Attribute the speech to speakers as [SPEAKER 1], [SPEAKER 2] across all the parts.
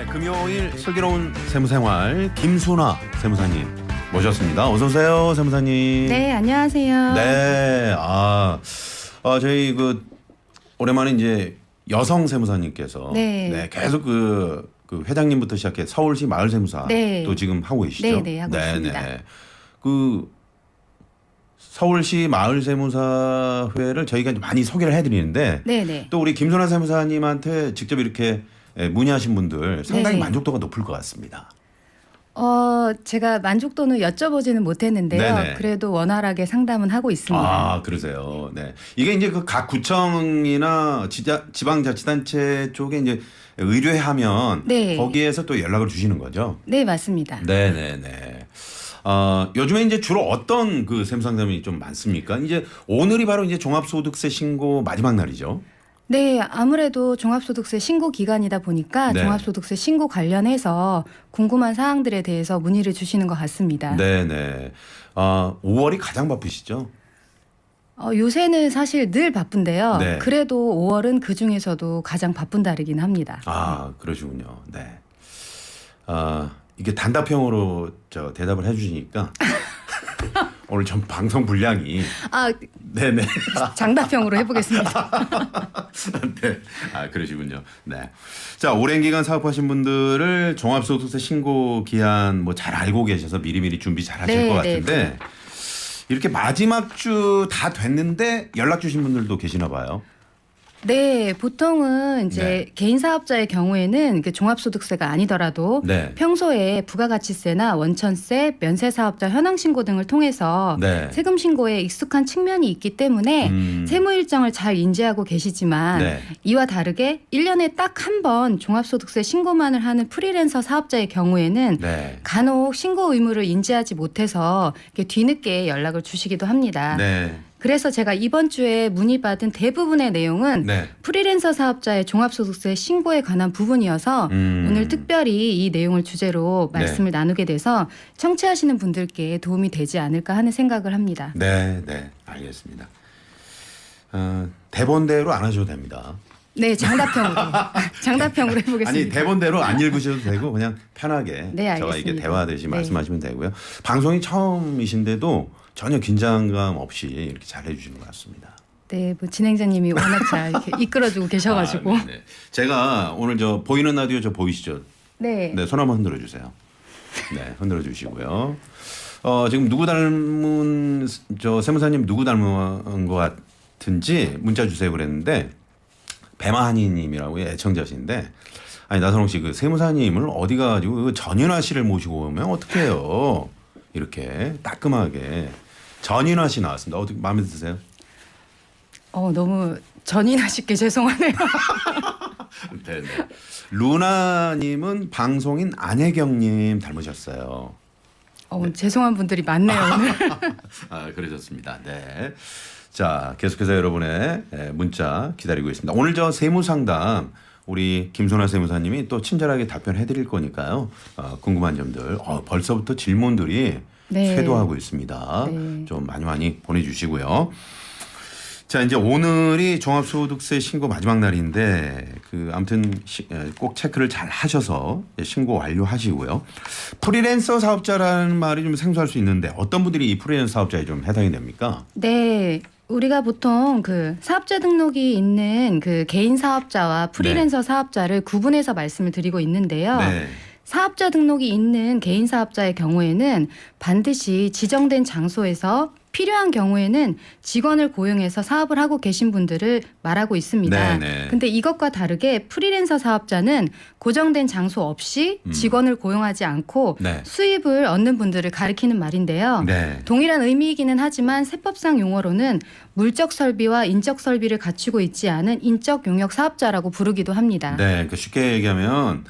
[SPEAKER 1] 네, 금요일 슬기로운 세무생활 김순아 세무사님 모셨습니다. 어서 오세요, 세무사님.
[SPEAKER 2] 네, 안녕하세요.
[SPEAKER 1] 네, 저희 오랜만에 이제 여성 세무사님께서
[SPEAKER 2] 네.
[SPEAKER 1] 계속 그 회장님부터 시작해 서울시 마을세무사
[SPEAKER 2] 네.
[SPEAKER 1] 또 지금 하고 계시죠?
[SPEAKER 2] 네, 하고 있습니다.
[SPEAKER 1] 그 서울시 마을세무사회를 저희가 많이 소개를 해드리는데
[SPEAKER 2] 네.
[SPEAKER 1] 또 우리 김순아 세무사님한테 직접 이렇게 문의하신 분들 상당히
[SPEAKER 2] 네.
[SPEAKER 1] 만족도가 높을 것 같습니다.
[SPEAKER 2] 제가 만족도는 여쭤보지는 못했는데요.
[SPEAKER 1] 네네.
[SPEAKER 2] 그래도 원활하게 상담은 하고 있습니다.
[SPEAKER 1] 아, 그러세요. 네. 이게 이제 그 각 구청이나 지방자치단체 쪽에 이제 의뢰하면
[SPEAKER 2] 네.
[SPEAKER 1] 거기에서 또 연락을 주시는 거죠.
[SPEAKER 2] 네, 맞습니다.
[SPEAKER 1] 네네네. 요즘에 이제 주로 어떤 그 세무상담이 좀 많습니까? 이제 오늘이 바로 이제 종합소득세 신고 마지막 날이죠.
[SPEAKER 2] 네, 아무래도 종합소득세 신고 기간이다 보니까
[SPEAKER 1] 네.
[SPEAKER 2] 종합소득세 신고 관련해서 궁금한 사항들에 대해서 문의를 주시는 것 같습니다.
[SPEAKER 1] 네네. 5월이 가장 바쁘시죠?
[SPEAKER 2] 요새는 사실 늘 바쁜데요.
[SPEAKER 1] 네.
[SPEAKER 2] 그래도 5월은 그 중에서도 가장 바쁜 달이긴 합니다.
[SPEAKER 1] 그러시군요. 네. 이게 단답형으로 대답을 해주시니까 오늘 좀 방송 분량이 네네.
[SPEAKER 2] 장답형으로 해보겠습니다.
[SPEAKER 1] 네. 그러시군요. 네. 자, 오랜 기간 사업하신 분들을 종합소득세 신고 기한 잘 알고 계셔서 미리미리 준비 잘 하실 것 같은데 이렇게 마지막 주 다 됐는데 연락 주신 분들도 계시나 봐요.
[SPEAKER 2] 네, 보통은 이제
[SPEAKER 1] 네.
[SPEAKER 2] 개인 사업자의 경우에는 종합소득세가 아니더라도
[SPEAKER 1] 네.
[SPEAKER 2] 평소에 부가가치세나 원천세, 면세사업자 현황신고 등을 통해서
[SPEAKER 1] 네.
[SPEAKER 2] 세금 신고에 익숙한 측면이 있기 때문에 세무 일정을 잘 인지하고 계시지만
[SPEAKER 1] 네.
[SPEAKER 2] 이와 다르게 1년에 딱 한 번 종합소득세 신고만을 하는 프리랜서 사업자의 경우에는
[SPEAKER 1] 네.
[SPEAKER 2] 간혹 신고 의무를 인지하지 못해서 이렇게 뒤늦게 연락을 주시기도 합니다.
[SPEAKER 1] 네.
[SPEAKER 2] 그래서 제가 이번 주에 문의받은 대부분의 내용은
[SPEAKER 1] 네.
[SPEAKER 2] 프리랜서 사업자의 종합소득세 신고에 관한 부분이어서 오늘 특별히 이 내용을 주제로 말씀을 나누게 돼서 청취하시는 분들께 도움이 되지 않을까 하는 생각을 합니다.
[SPEAKER 1] 네. 알겠습니다. 대본대로 안 하셔도 됩니다.
[SPEAKER 2] 네, 장답형으로 해보겠습니다.
[SPEAKER 1] 아니, 대본대로 안 읽으셔도 되고 그냥 편하게
[SPEAKER 2] 네,
[SPEAKER 1] 저와 이게
[SPEAKER 2] 알겠습니다.
[SPEAKER 1] 대화하듯이
[SPEAKER 2] 네.
[SPEAKER 1] 말씀하시면 되고요. 방송이 처음이신데도 전혀 긴장감 없이 이렇게 잘 해주시는 것 같습니다.
[SPEAKER 2] 네, 진행자님이 워낙 잘 이렇게 이끌어주고 계셔가지고.
[SPEAKER 1] 네. 제가 오늘 보이는 라디오 보이시죠?
[SPEAKER 2] 네.
[SPEAKER 1] 네, 손 한번 흔들어 주세요. 네, 흔들어 주시고요. 지금 누구 닮은 세무사님 누구 닮은 것 같은지 문자 주세요 그랬는데 배마하니님이라고 애청자신데 나선홍 씨 그 세무사님을 어디 가지고 전인화 씨를 모시고 오면 어떡해요? 이렇게 따끔하게 전인화 씨 나왔습니다. 어떻게 마음에 드세요?
[SPEAKER 2] 너무 전인하시게 죄송하네요.
[SPEAKER 1] 네. 루나님은 방송인 안혜경님 닮으셨어요.
[SPEAKER 2] 죄송한 분들이 많네요 오늘.
[SPEAKER 1] 그러셨습니다. 네. 자, 계속해서 여러분의 문자 기다리고 있습니다. 오늘 세무상담 우리 김순아 세무사님이 또 친절하게 답변해 드릴 거니까요. 궁금한 점들 벌써부터 질문들이
[SPEAKER 2] 네.
[SPEAKER 1] 쇄도하고 있습니다.
[SPEAKER 2] 네.
[SPEAKER 1] 좀 많이 보내주시고요. 자, 이제 오늘이 종합소득세 신고 마지막 날인데 아무튼 꼭 체크를 잘 하셔서 신고 완료하시고요. 프리랜서 사업자라는 말이 좀 생소할 수 있는데 어떤 분들이 이 프리랜서 사업자에 좀 해당이 됩니까?
[SPEAKER 2] 네. 우리가 보통 사업자 등록이 있는 개인 사업자와 프리랜서 사업자를 구분해서 말씀을 드리고 있는데요.
[SPEAKER 1] 네.
[SPEAKER 2] 사업자 등록이 있는 개인 사업자의 경우에는 반드시 지정된 장소에서 필요한 경우에는 직원을 고용해서 사업을 하고 계신 분들을 말하고 있습니다.
[SPEAKER 1] 네네.
[SPEAKER 2] 근데 이것과 다르게 프리랜서 사업자는 고정된 장소 없이 직원을 고용하지 않고
[SPEAKER 1] 네.
[SPEAKER 2] 수입을 얻는 분들을 가리키는 말인데요.
[SPEAKER 1] 네.
[SPEAKER 2] 동일한 의미이기는 하지만 세법상 용어로는 물적 설비와 인적 설비를 갖추고 있지 않은 인적 용역 사업자라고 부르기도 합니다.
[SPEAKER 1] 네. 쉽게 얘기하면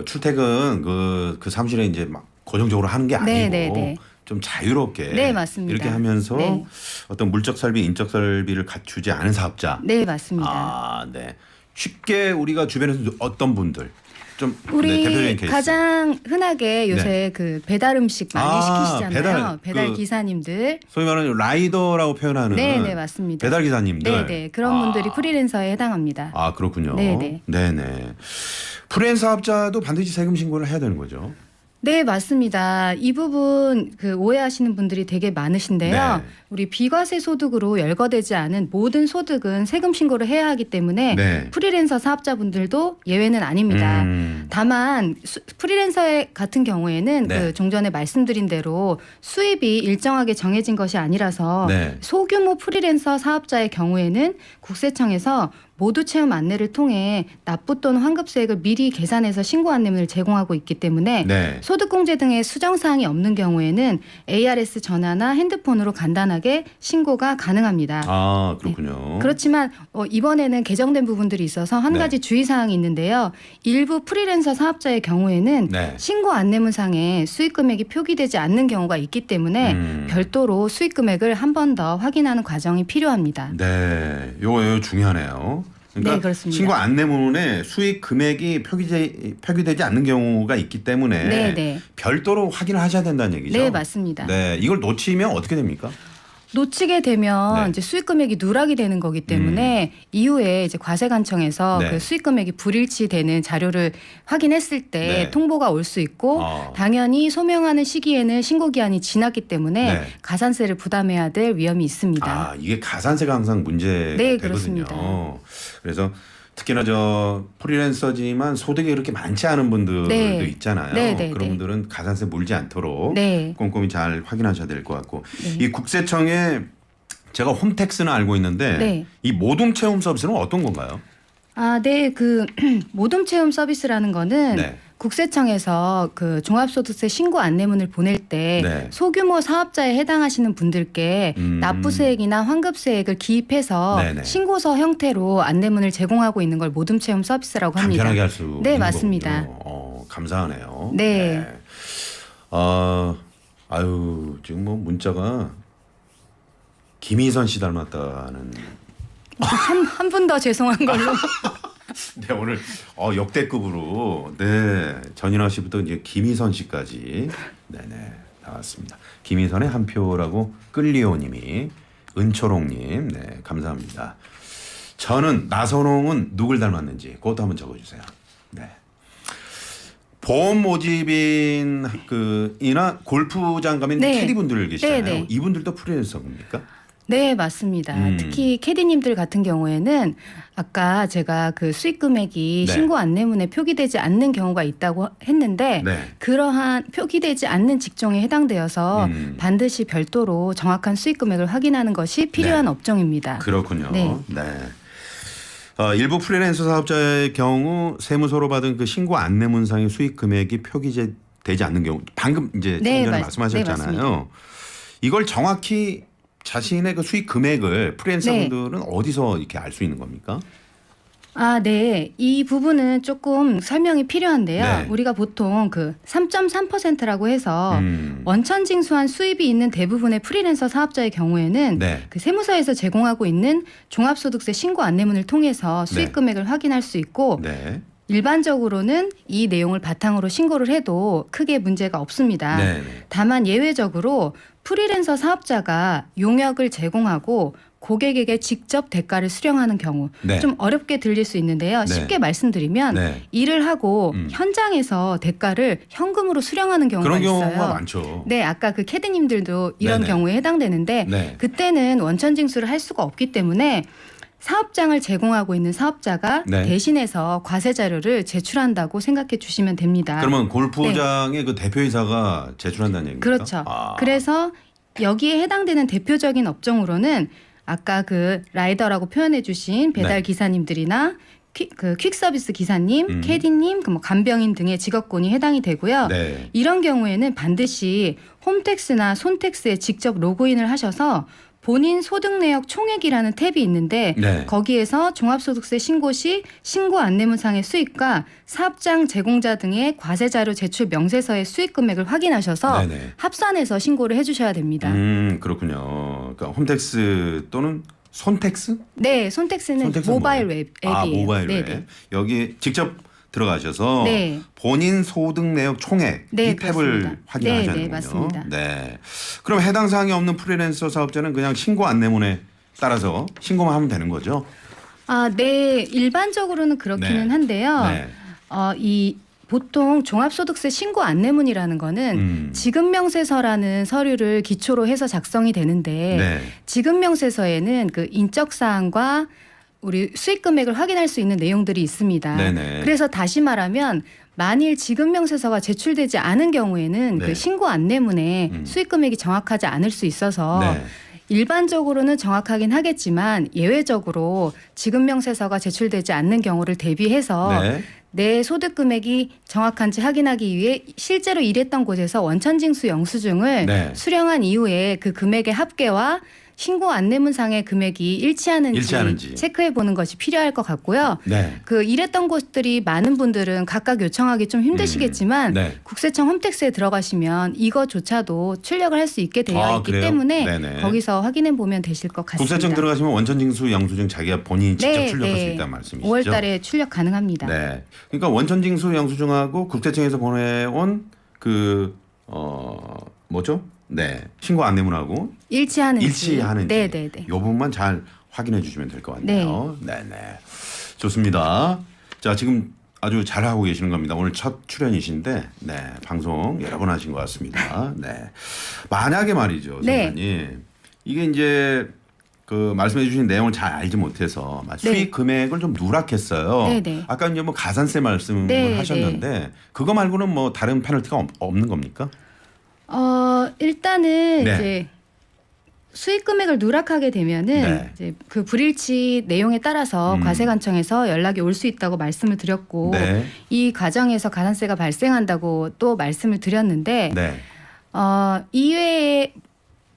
[SPEAKER 1] 출퇴근 그 사무실에 이제 막 고정적으로 하는 게 아니고
[SPEAKER 2] 네.
[SPEAKER 1] 좀 자유롭게
[SPEAKER 2] 네, 맞습니다.
[SPEAKER 1] 이렇게 하면서
[SPEAKER 2] 네.
[SPEAKER 1] 어떤 물적 설비, 인적 설비를 갖추지 않은 사업자.
[SPEAKER 2] 네, 맞습니다.
[SPEAKER 1] 네. 쉽게 우리가 주변에서 어떤 분들 좀
[SPEAKER 2] 우리
[SPEAKER 1] 대표적인 케이스.
[SPEAKER 2] 가장 흔하게 요새 배달 음식 많이 시키시잖아요.
[SPEAKER 1] 배달,
[SPEAKER 2] 배달 기사님들.
[SPEAKER 1] 소위 말하는 라이더라고 표현하는
[SPEAKER 2] 네, 맞습니다.
[SPEAKER 1] 배달 기사님들.
[SPEAKER 2] 네, 그런 분들이 프리랜서에 해당합니다.
[SPEAKER 1] 그렇군요.
[SPEAKER 2] 네네.
[SPEAKER 1] 프리랜서 사업자도 반드시 세금 신고를 해야 되는 거죠.
[SPEAKER 2] 네, 맞습니다. 이 부분 오해하시는 분들이 되게 많으신데요.
[SPEAKER 1] 네.
[SPEAKER 2] 우리 비과세 소득으로 열거되지 않은 모든 소득은 세금 신고를 해야 하기 때문에
[SPEAKER 1] 네.
[SPEAKER 2] 프리랜서 사업자분들도 예외는 아닙니다. 다만 프리랜서 같은 경우에는
[SPEAKER 1] 네.
[SPEAKER 2] 종전에 말씀드린 대로 수입이 일정하게 정해진 것이 아니라서
[SPEAKER 1] 네.
[SPEAKER 2] 소규모 프리랜서 사업자의 경우에는 국세청에서 모두 체험 안내를 통해 납부 또는 환급세액을 미리 계산해서 신고 안내문을 제공하고 있기 때문에
[SPEAKER 1] 네.
[SPEAKER 2] 소득공제 등의 수정사항이 없는 경우에는 ARS 전화나 핸드폰으로 간단하게 신고가 가능합니다.
[SPEAKER 1] 아, 그렇군요.
[SPEAKER 2] 그렇지만 이번에는 개정된 부분들이 있어서 한
[SPEAKER 1] 네.
[SPEAKER 2] 가지 주의사항이 있는데요. 일부 프리랜서 사업자의 경우에는
[SPEAKER 1] 네.
[SPEAKER 2] 신고 안내문상에 수익금액이 표기되지 않는 경우가 있기 때문에 별도로 수익금액을 한 번 더 확인하는 과정이 필요합니다.
[SPEAKER 1] 네, 요거 중요하네요. 그러니까
[SPEAKER 2] 네, 그렇습니다.
[SPEAKER 1] 신고 안내문에 수익 금액이 표기되지 않는 경우가 있기 때문에
[SPEAKER 2] 네, 네.
[SPEAKER 1] 별도로 확인을 하셔야 된다는 얘기죠.
[SPEAKER 2] 네, 맞습니다.
[SPEAKER 1] 네, 이걸 놓치면 어떻게 됩니까?
[SPEAKER 2] 놓치게 되면
[SPEAKER 1] 네.
[SPEAKER 2] 이제 수익금액이 누락이 되는 거기 때문에 이후에 이제 과세관청에서
[SPEAKER 1] 네.
[SPEAKER 2] 그 수익금액이 불일치되는 자료를 확인했을 때
[SPEAKER 1] 네.
[SPEAKER 2] 통보가 올 수 있고 당연히 소명하는 시기에는 신고 기한이 지났기 때문에
[SPEAKER 1] 네.
[SPEAKER 2] 가산세를 부담해야 될 위험이 있습니다.
[SPEAKER 1] 아, 이게 가산세가 항상 문제가
[SPEAKER 2] 네,
[SPEAKER 1] 되거든요.
[SPEAKER 2] 그렇습니다.
[SPEAKER 1] 그래서 특히나 저 프리랜서지만 소득이 그렇게 많지 않은 분들도
[SPEAKER 2] 네.
[SPEAKER 1] 있잖아요.
[SPEAKER 2] 네, 네,
[SPEAKER 1] 그런
[SPEAKER 2] 네.
[SPEAKER 1] 분들은 가산세 물지 않도록
[SPEAKER 2] 네.
[SPEAKER 1] 꼼꼼히 잘 확인하셔야 될 것 같고
[SPEAKER 2] 네.
[SPEAKER 1] 이 국세청에 제가 홈택스는 알고 있는데
[SPEAKER 2] 네.
[SPEAKER 1] 이 모둠 체험 서비스는 어떤 건가요?
[SPEAKER 2] 네, 모둠 체험 서비스라는 거는
[SPEAKER 1] 네.
[SPEAKER 2] 국세청에서 종합소득세 신고 안내문을 보낼 때
[SPEAKER 1] 네.
[SPEAKER 2] 소규모 사업자에 해당하시는 분들께 납부세액이나 환급세액을 기입해서
[SPEAKER 1] 네네.
[SPEAKER 2] 신고서 형태로 안내문을 제공하고 있는 걸 모둠 체험 서비스라고 합니다.
[SPEAKER 1] 간편하게 할 수
[SPEAKER 2] 네,
[SPEAKER 1] 있는
[SPEAKER 2] 맞습니다.
[SPEAKER 1] 거군요. 감사하네요.
[SPEAKER 2] 네.
[SPEAKER 1] 아유 지금 뭐 문자가 김희선 씨 닮았다는.
[SPEAKER 2] 한 분 더 죄송한 걸로.
[SPEAKER 1] 네 오늘 역대급으로 네 전인화 씨부터 이제 김희선 씨까지 네네 나왔습니다. 김희선의 한 표라고 끌리오님이 은초롱님 네 감사합니다. 저는 나선홍은 누굴 닮았는지 그것도 한번 적어주세요. 네. 보험 모집인 이나 골프장 가면
[SPEAKER 2] 네.
[SPEAKER 1] 캐디분들 계시잖아요.
[SPEAKER 2] 네, 네.
[SPEAKER 1] 이분들도 프리랜서입니까?
[SPEAKER 2] 네, 맞습니다. 특히 캐디님들 같은 경우에는 아까 제가 수익 금액이
[SPEAKER 1] 네.
[SPEAKER 2] 신고 안내문에 표기되지 않는 경우가 있다고 했는데
[SPEAKER 1] 네.
[SPEAKER 2] 그러한 표기되지 않는 직종에 해당되어서 반드시 별도로 정확한 수익 금액을 확인하는 것이 필요한
[SPEAKER 1] 네.
[SPEAKER 2] 업종입니다.
[SPEAKER 1] 그렇군요.
[SPEAKER 2] 네.
[SPEAKER 1] 네. 일부 프리랜서 사업자의 경우 세무서로 받은 그 신고 안내문상의 수익 금액이 표기되지 않는 경우 방금 이제 조금
[SPEAKER 2] 네,
[SPEAKER 1] 전에
[SPEAKER 2] 네,
[SPEAKER 1] 말씀하셨잖아요.
[SPEAKER 2] 맞습니다.
[SPEAKER 1] 이걸 정확히 자신의 그 수익 금액을 프리랜서
[SPEAKER 2] 네.
[SPEAKER 1] 분들은 어디서 이렇게 알 수 있는 겁니까?
[SPEAKER 2] 네. 이 부분은 조금 설명이 필요한데요.
[SPEAKER 1] 네.
[SPEAKER 2] 우리가 보통 3.3%라고 해서 원천징수한 수입이 있는 대부분의 프리랜서 사업자의 경우에는
[SPEAKER 1] 네.
[SPEAKER 2] 세무서에서 제공하고 있는 종합소득세 신고 안내문을 통해서 수익
[SPEAKER 1] 네.
[SPEAKER 2] 금액을 확인할 수 있고
[SPEAKER 1] 네.
[SPEAKER 2] 일반적으로는 이 내용을 바탕으로 신고를 해도 크게 문제가 없습니다.
[SPEAKER 1] 네.
[SPEAKER 2] 다만 예외적으로 프리랜서 사업자가 용역을 제공하고 고객에게 직접 대가를 수령하는 경우
[SPEAKER 1] 네.
[SPEAKER 2] 좀 어렵게 들릴 수 있는데요.
[SPEAKER 1] 네.
[SPEAKER 2] 쉽게 말씀드리면
[SPEAKER 1] 네.
[SPEAKER 2] 일을 하고 현장에서 대가를 현금으로 수령하는 경우가
[SPEAKER 1] 그런
[SPEAKER 2] 있어요.
[SPEAKER 1] 경우가 많죠.
[SPEAKER 2] 네, 아까 캐디님들도 이런
[SPEAKER 1] 네네.
[SPEAKER 2] 경우에 해당되는데
[SPEAKER 1] 네.
[SPEAKER 2] 그때는 원천징수를 할 수가 없기 때문에 사업장을 제공하고 있는 사업자가
[SPEAKER 1] 네.
[SPEAKER 2] 대신해서 과세 자료를 제출한다고 생각해 주시면 됩니다.
[SPEAKER 1] 그러면 골프장의 그 대표이사가 제출한다는 얘기입니까?
[SPEAKER 2] 그렇죠. 그래서 여기에 해당되는 대표적인 업종으로는 아까 라이더라고 표현해 주신 배달
[SPEAKER 1] 네.
[SPEAKER 2] 기사님들이나 퀵서비스 기사님, 캐디님, 간병인 등의 직업군이 해당이 되고요.
[SPEAKER 1] 네.
[SPEAKER 2] 이런 경우에는 반드시 홈택스나 손택스에 직접 로그인을 하셔서 본인 소득 내역 총액이라는 탭이 있는데
[SPEAKER 1] 네.
[SPEAKER 2] 거기에서 종합소득세 신고 시 신고 안내문상의 수익과 사업장 제공자 등의 과세자료 제출 명세서의 수익 금액을 확인하셔서
[SPEAKER 1] 네네.
[SPEAKER 2] 합산해서 신고를 해주셔야 됩니다.
[SPEAKER 1] 그렇군요. 그러니까 홈택스 또는 손택스?
[SPEAKER 2] 네, 손택스는
[SPEAKER 1] 손택스는
[SPEAKER 2] 모바일
[SPEAKER 1] 뭐예요?
[SPEAKER 2] 앱이에요.
[SPEAKER 1] 모바일
[SPEAKER 2] 네네.
[SPEAKER 1] 웹. 여기 직접 들어가셔서
[SPEAKER 2] 네.
[SPEAKER 1] 본인 소득 내역 총액
[SPEAKER 2] 네,
[SPEAKER 1] 이 탭을
[SPEAKER 2] 그렇습니다.
[SPEAKER 1] 확인하셔야
[SPEAKER 2] 네, 네,
[SPEAKER 1] 되는군요.
[SPEAKER 2] 맞습니다.
[SPEAKER 1] 네. 그럼 해당 사항이 없는 프리랜서 사업자는 그냥 신고 안내문에 따라서 신고만 하면 되는 거죠?
[SPEAKER 2] 네, 일반적으로는 그렇기는
[SPEAKER 1] 네.
[SPEAKER 2] 한데요.
[SPEAKER 1] 네.
[SPEAKER 2] 이 보통 종합소득세 신고 안내문이라는 거는 지급명세서라는 서류를 기초로 해서 작성이 되는데
[SPEAKER 1] 네.
[SPEAKER 2] 지급명세서에는 그 인적 사항과 우리 수익 금액을 확인할 수 있는 내용들이 있습니다.
[SPEAKER 1] 네네.
[SPEAKER 2] 그래서 다시 말하면 만일 지급명세서가 제출되지 않은 경우에는
[SPEAKER 1] 네.
[SPEAKER 2] 그 신고 안내문에 수익 금액이 정확하지 않을 수 있어서
[SPEAKER 1] 네.
[SPEAKER 2] 일반적으로는 정확하긴 하겠지만 예외적으로 지급명세서가 제출되지 않는 경우를 대비해서
[SPEAKER 1] 네.
[SPEAKER 2] 내 소득 금액이 정확한지 확인하기 위해 실제로 일했던 곳에서 원천징수 영수증을
[SPEAKER 1] 네.
[SPEAKER 2] 수령한 이후에 그 금액의 합계와 신고 안내문상의 금액이 일치하는지 체크해 보는 것이 필요할 것 같고요.
[SPEAKER 1] 네.
[SPEAKER 2] 그 일했던 곳들이 많은 분들은 각각 요청하기 좀 힘드시겠지만
[SPEAKER 1] 네.
[SPEAKER 2] 국세청 홈택스에 들어가시면 이거조차도 출력을 할 수 있게 되어
[SPEAKER 1] 아,
[SPEAKER 2] 있기
[SPEAKER 1] 그래요?
[SPEAKER 2] 때문에
[SPEAKER 1] 네네.
[SPEAKER 2] 거기서 확인해 보면 되실 것 같습니다.
[SPEAKER 1] 국세청 들어가시면 원천징수 영수증 자기가 본인이 직접
[SPEAKER 2] 네,
[SPEAKER 1] 출력할 수
[SPEAKER 2] 네.
[SPEAKER 1] 있다는 말씀이시죠?
[SPEAKER 2] 5월 달에 출력 가능합니다.
[SPEAKER 1] 네. 그러니까 원천징수 영수증하고 국세청에서 보내온 그 뭐죠? 네. 신고 안내문하고
[SPEAKER 2] 일치하는지.
[SPEAKER 1] 네.
[SPEAKER 2] 네.
[SPEAKER 1] 이 부분만 잘 확인해 주시면 될 것 같네요. 네. 좋습니다. 자, 지금 아주 잘하고 계시는 겁니다. 오늘 첫 출연이신데, 네. 방송 여러 번 하신 것 같습니다. 네. 만약에 말이죠,
[SPEAKER 2] 네.
[SPEAKER 1] 선생님. 이게 이제 그 말씀해 주신 내용을 잘 알지 못해서 수익 금액을 좀 누락했어요.
[SPEAKER 2] 네네.
[SPEAKER 1] 아까 이제 뭐 가산세 말씀을
[SPEAKER 2] 네,
[SPEAKER 1] 하셨는데 그거 말고는 뭐 다른 페널티가 없는 겁니까?
[SPEAKER 2] 일단은
[SPEAKER 1] 네.
[SPEAKER 2] 이제 수익 금액을 누락하게 되면은
[SPEAKER 1] 네.
[SPEAKER 2] 이제 그 불일치 내용에 따라서 과세관청에서 연락이 올 수 있다고 말씀을 드렸고
[SPEAKER 1] 네.
[SPEAKER 2] 이 과정에서 가산세가 발생한다고 또 말씀을 드렸는데
[SPEAKER 1] 네.
[SPEAKER 2] 이외에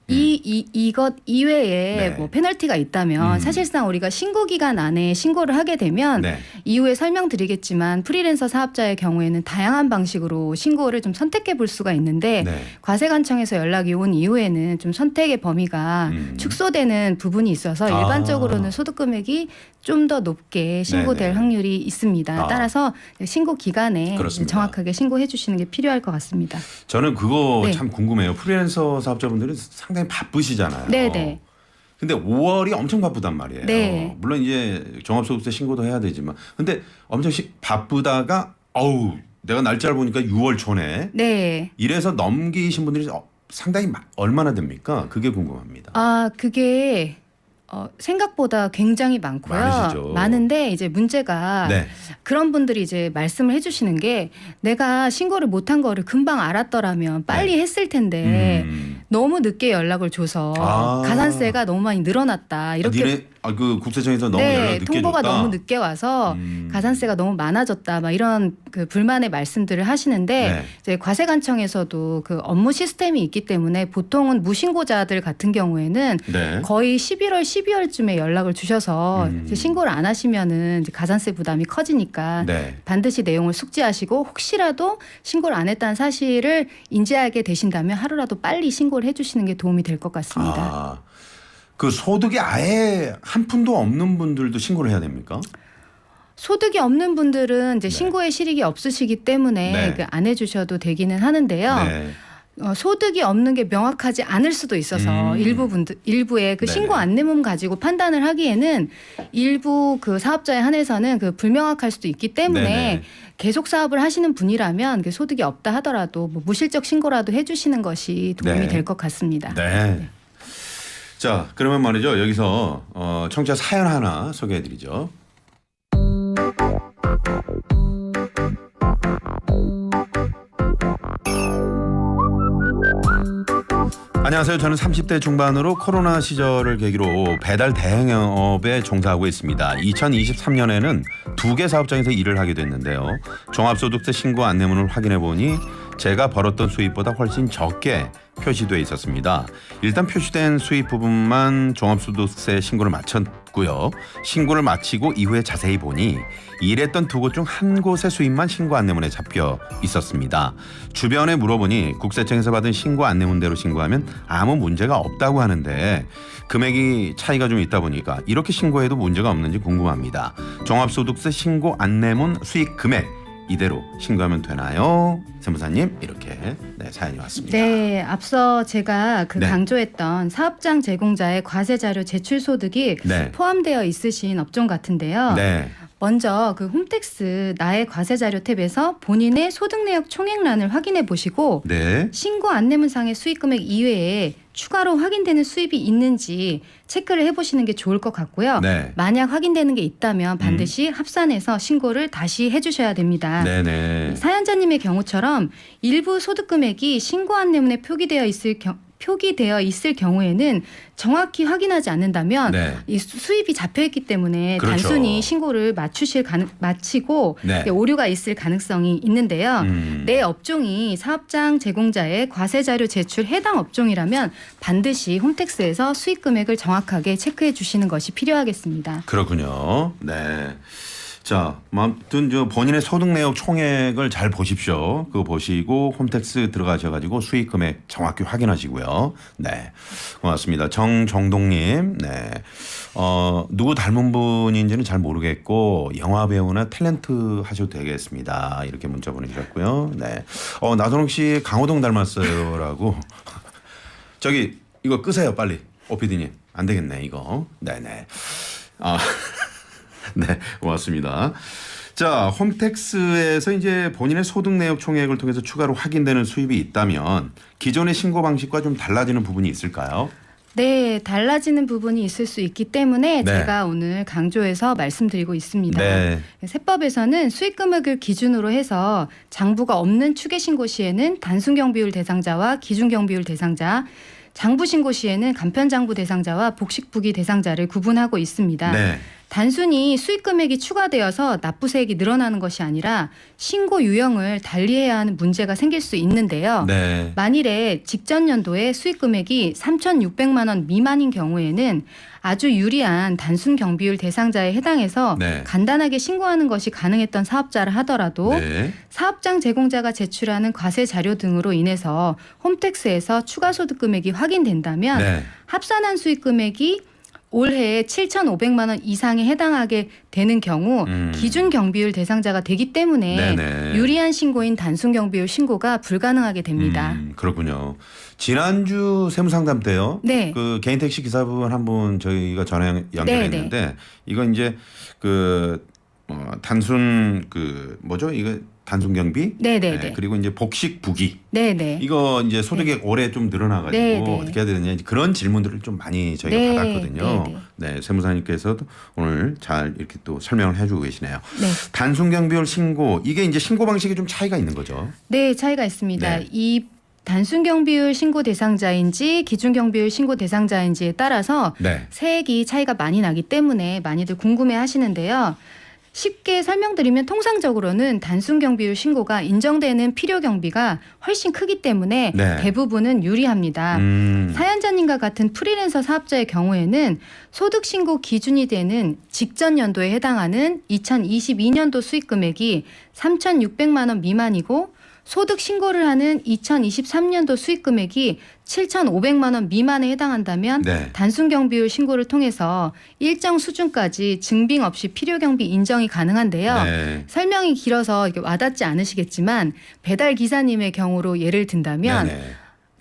[SPEAKER 2] 이것 이외에
[SPEAKER 1] 네.
[SPEAKER 2] 뭐 페널티가 있다면 사실상 우리가 신고 기간 안에 신고를 하게 되면
[SPEAKER 1] 네.
[SPEAKER 2] 이후에 설명드리겠지만 프리랜서 사업자의 경우에는 다양한 방식으로 신고를 좀 선택해 볼 수가 있는데
[SPEAKER 1] 네.
[SPEAKER 2] 과세관청에서 연락이 온 이후에는 좀 선택의 범위가 축소되는 부분이 있어서
[SPEAKER 1] 아.
[SPEAKER 2] 일반적으로는 소득 금액이 좀 더 높게 신고될
[SPEAKER 1] 네네.
[SPEAKER 2] 확률이 있습니다.
[SPEAKER 1] 아.
[SPEAKER 2] 따라서 신고 기간에
[SPEAKER 1] 그렇습니다.
[SPEAKER 2] 정확하게 신고해 주시는 게 필요할 것 같습니다.
[SPEAKER 1] 저는 그거
[SPEAKER 2] 네.
[SPEAKER 1] 참 궁금해요. 프리랜서 사업자분들은 상당히 바쁘시잖아요.
[SPEAKER 2] 네네.
[SPEAKER 1] 근데 5월이 엄청 바쁘단 말이에요.
[SPEAKER 2] 네.
[SPEAKER 1] 물론 이제 종합소득세 신고도 해야 되지만 근데 엄청 바쁘다가 내가 날짜를 보니까 6월 초네.
[SPEAKER 2] 네.
[SPEAKER 1] 이래서 넘기신 분들이 상당히 얼마나 됩니까? 그게 궁금합니다.
[SPEAKER 2] 그게 생각보다 굉장히 많고요.
[SPEAKER 1] 많으시죠.
[SPEAKER 2] 많은데 이제 문제가
[SPEAKER 1] 네.
[SPEAKER 2] 그런 분들이 이제 말씀을 해주시는 게 내가 신고를 못한 거를 금방 알았더라면 빨리 했을 텐데 너무 늦게 연락을 줘서 가산세가 너무 많이 늘어났다. 이렇게
[SPEAKER 1] 그 국세청에서 너무 연락 늦게
[SPEAKER 2] 통보가
[SPEAKER 1] 줬다.
[SPEAKER 2] 너무 늦게 와서 가산세가 너무 많아졌다. 막 이런 그 불만의 말씀들을 하시는데
[SPEAKER 1] 네.
[SPEAKER 2] 이제 과세관청에서도 그 업무 시스템이 있기 때문에 보통은 무신고자들 같은 경우에는
[SPEAKER 1] 네.
[SPEAKER 2] 거의 11월, 12월쯤에 연락을 주셔서 이제 신고를 안 하시면은 이제 가산세 부담이 커지니까
[SPEAKER 1] 네.
[SPEAKER 2] 반드시 내용을 숙지하시고 혹시라도 신고를 안 했다는 사실을 인지하게 되신다면 하루라도 빨리 신고를 해주시는 게 도움이 될 것 같습니다.
[SPEAKER 1] 그 소득이 아예 한 푼도 없는 분들도 신고를 해야 됩니까?
[SPEAKER 2] 소득이 없는 분들은 이제
[SPEAKER 1] 네.
[SPEAKER 2] 신고의 실익이 없으시기 때문에
[SPEAKER 1] 네.
[SPEAKER 2] 그 안 해주셔도 되기는 하는데요.
[SPEAKER 1] 네.
[SPEAKER 2] 소득이 없는 게 명확하지 않을 수도 있어서 일부의 그
[SPEAKER 1] 네네.
[SPEAKER 2] 신고 안내문 가지고 판단을 하기에는 일부 그 사업자에 한해서는 그 불명확할 수도 있기 때문에
[SPEAKER 1] 네네.
[SPEAKER 2] 계속 사업을 하시는 분이라면 그 소득이 없다 하더라도 뭐 무실적 신고라도 해주시는 것이 도움이
[SPEAKER 1] 네.
[SPEAKER 2] 될 것 같습니다.
[SPEAKER 1] 네. 자, 그러면 말이죠. 여기서 청취자 사연 하나 소개해드리죠. 안녕하세요. 저는 30대 중반으로 코로나 시절을 계기로 배달 대행업에 종사하고 있습니다. 2023년에는 2개 사업장에서 일을 하게 됐는데요. 종합소득세 신고 안내문을 확인해 보니 제가 벌었던 수입보다 훨씬 적게 표시돼 있었습니다. 일단 표시된 수입 부분만 종합소득세 신고를 마쳤고요. 신고를 마치고 이후에 자세히 보니 일했던 2곳 중 한 곳의 수입만 신고 안내문에 잡혀 있었습니다. 주변에 물어보니 국세청에서 받은 신고 안내문대로 신고하면 아무 문제가 없다고 하는데 금액이 차이가 좀 있다 보니까 이렇게 신고해도 문제가 없는지 궁금합니다. 종합소득세 신고 안내문 수익 금액 이대로 신고하면 되나요? 세무사님 이렇게 사연이 왔습니다.
[SPEAKER 2] 네, 앞서 제가
[SPEAKER 1] 네.
[SPEAKER 2] 강조했던 사업장 제공자의 과세자료 제출 소득이
[SPEAKER 1] 네.
[SPEAKER 2] 포함되어 있으신 업종 같은데요.
[SPEAKER 1] 네.
[SPEAKER 2] 먼저 그 홈택스 나의 과세 자료 탭에서 본인의 소득 내역 총액란을 확인해 보시고
[SPEAKER 1] 네.
[SPEAKER 2] 신고 안내문상의 수익 금액 이외에 추가로 확인되는 수입이 있는지 체크를 해보시는 게 좋을 것 같고요.
[SPEAKER 1] 네.
[SPEAKER 2] 만약 확인되는 게 있다면 반드시 합산해서 신고를 다시 해주셔야 됩니다.
[SPEAKER 1] 네네.
[SPEAKER 2] 사연자님의 경우처럼 일부 소득 금액이 신고 안내문에 표기되어 있을 경우에는 정확히 확인하지 않는다면
[SPEAKER 1] 네.
[SPEAKER 2] 이 수입이 잡혀있기 때문에
[SPEAKER 1] 그렇죠.
[SPEAKER 2] 단순히 신고를 마치고
[SPEAKER 1] 네.
[SPEAKER 2] 오류가 있을 가능성이 있는데요.
[SPEAKER 1] 음.
[SPEAKER 2] 내 업종이 사업장 제공자의 과세 자료 제출 해당 업종이라면 반드시 홈택스에서 수익 금액을 정확하게 체크해 주시는 것이 필요하겠습니다.
[SPEAKER 1] 그렇군요. 네. 자, 아무튼 저 본인의 소득 내역 총액을 잘 보십시오. 그거 보시고 홈택스 들어가셔가지고 수익 금액 정확히 확인하시고요. 네, 고맙습니다. 정정동님, 네, 누구 닮은 분인지는 잘 모르겠고 영화 배우나 탤런트 하셔도 되겠습니다. 이렇게 문자 보내주셨고요. 네, 나선홍 씨 강호동 닮았어요라고. 저기 이거 끄세요 빨리. 오피디님 안 되겠네 이거. 네네. 네, 고맙습니다. 자, 홈택스에서 이제 본인의 소득 내역 총액을 통해서 추가로 확인되는 수입이 있다면 기존의 신고 방식과 좀 달라지는 부분이 있을까요?
[SPEAKER 2] 네, 달라지는 부분이 있을 수 있기 때문에
[SPEAKER 1] 네.
[SPEAKER 2] 제가 오늘 강조해서 말씀드리고 있습니다.
[SPEAKER 1] 네.
[SPEAKER 2] 세법에서는 수익 금액을 기준으로 해서 장부가 없는 추계 신고 시에는 단순 경비율 대상자와 기준 경비율 대상자, 장부 신고 시에는 간편 장부 대상자와 복식 부기 대상자를 구분하고 있습니다.
[SPEAKER 1] 네.
[SPEAKER 2] 단순히 수익 금액이 추가되어서 납부세액이 늘어나는 것이 아니라 신고 유형을 달리해야 하는 문제가 생길 수 있는데요.
[SPEAKER 1] 네.
[SPEAKER 2] 만일에 직전 연도에 수익 금액이 3,600만 원 미만인 경우에는 아주 유리한 단순 경비율 대상자에 해당해서
[SPEAKER 1] 네.
[SPEAKER 2] 간단하게 신고하는 것이 가능했던 사업자를 하더라도
[SPEAKER 1] 네.
[SPEAKER 2] 사업장 제공자가 제출하는 과세 자료 등으로 인해서 홈택스에서 추가 소득 금액이 확인된다면
[SPEAKER 1] 네.
[SPEAKER 2] 합산한 수익 금액이 올해 7,500만 원 이상에 해당하게 되는 경우 기준 경비율 대상자가 되기 때문에
[SPEAKER 1] 네네.
[SPEAKER 2] 유리한 신고인 단순 경비율 신고가 불가능하게 됩니다.
[SPEAKER 1] 그렇군요. 지난주 세무상담 때요.
[SPEAKER 2] 네.
[SPEAKER 1] 그 개인 택시 기사분 한 분 저희가 전화 연결했는데 이건 이제 그 단순 그 뭐죠? 이거 단순 경비?
[SPEAKER 2] 네네네.
[SPEAKER 1] 네, 그리고 이제 복식 부기.
[SPEAKER 2] 네네.
[SPEAKER 1] 이거 이제 소득액 올해 좀 늘어나가지고
[SPEAKER 2] 네네.
[SPEAKER 1] 어떻게 해야 되느냐 그런 질문들을 좀 많이 저희가
[SPEAKER 2] 네,
[SPEAKER 1] 받았거든요.
[SPEAKER 2] 네네.
[SPEAKER 1] 네, 세무사님께서도 오늘 잘 이렇게 또 설명을 해주고 계시네요.
[SPEAKER 2] 네.
[SPEAKER 1] 단순 경비율 신고 이게 이제 신고 방식이 좀 차이가 있는 거죠.
[SPEAKER 2] 네, 차이가 있습니다.
[SPEAKER 1] 네.
[SPEAKER 2] 이 단순 경비율 신고 대상자인지 기준 경비율 신고 대상자인지에 따라서
[SPEAKER 1] 네.
[SPEAKER 2] 세액이 차이가 많이 나기 때문에 많이들 궁금해 하시는데요. 쉽게 설명드리면 통상적으로는 단순 경비율 신고가 인정되는 필요 경비가 훨씬 크기 때문에
[SPEAKER 1] 네.
[SPEAKER 2] 대부분은 유리합니다. 사연자님과 같은 프리랜서 사업자의 경우에는 소득 신고 기준이 되는 직전 연도에 해당하는 2022년도 수익 금액이 3,600만 원 미만이고 소득 신고를 하는 2023년도 수익 금액이 7,500만 원 미만에 해당한다면
[SPEAKER 1] 네.
[SPEAKER 2] 단순 경비율 신고를 통해서 일정 수준까지 증빙 없이 필요 경비 인정이 가능한데요.
[SPEAKER 1] 네.
[SPEAKER 2] 설명이 길어서 이게 와닿지 않으시겠지만 배달 기사님의 경우로 예를 든다면
[SPEAKER 1] 네네.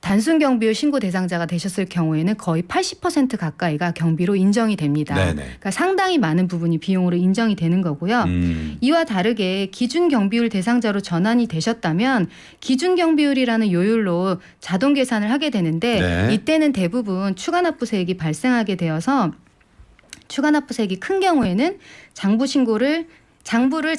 [SPEAKER 2] 단순 경비율 신고 대상자가 되셨을 경우에는 거의 80% 가까이가 경비로 인정이 됩니다.
[SPEAKER 1] 네네.
[SPEAKER 2] 그러니까 상당히 많은 부분이 비용으로 인정이 되는 거고요. 이와 다르게 기준 경비율 대상자로 전환이 되셨다면 기준 경비율이라는 요율로 자동 계산을 하게 되는데
[SPEAKER 1] 네.
[SPEAKER 2] 이때는 대부분 추가 납부세액이 발생하게 되어서 추가 납부세액이 큰 경우에는 장부를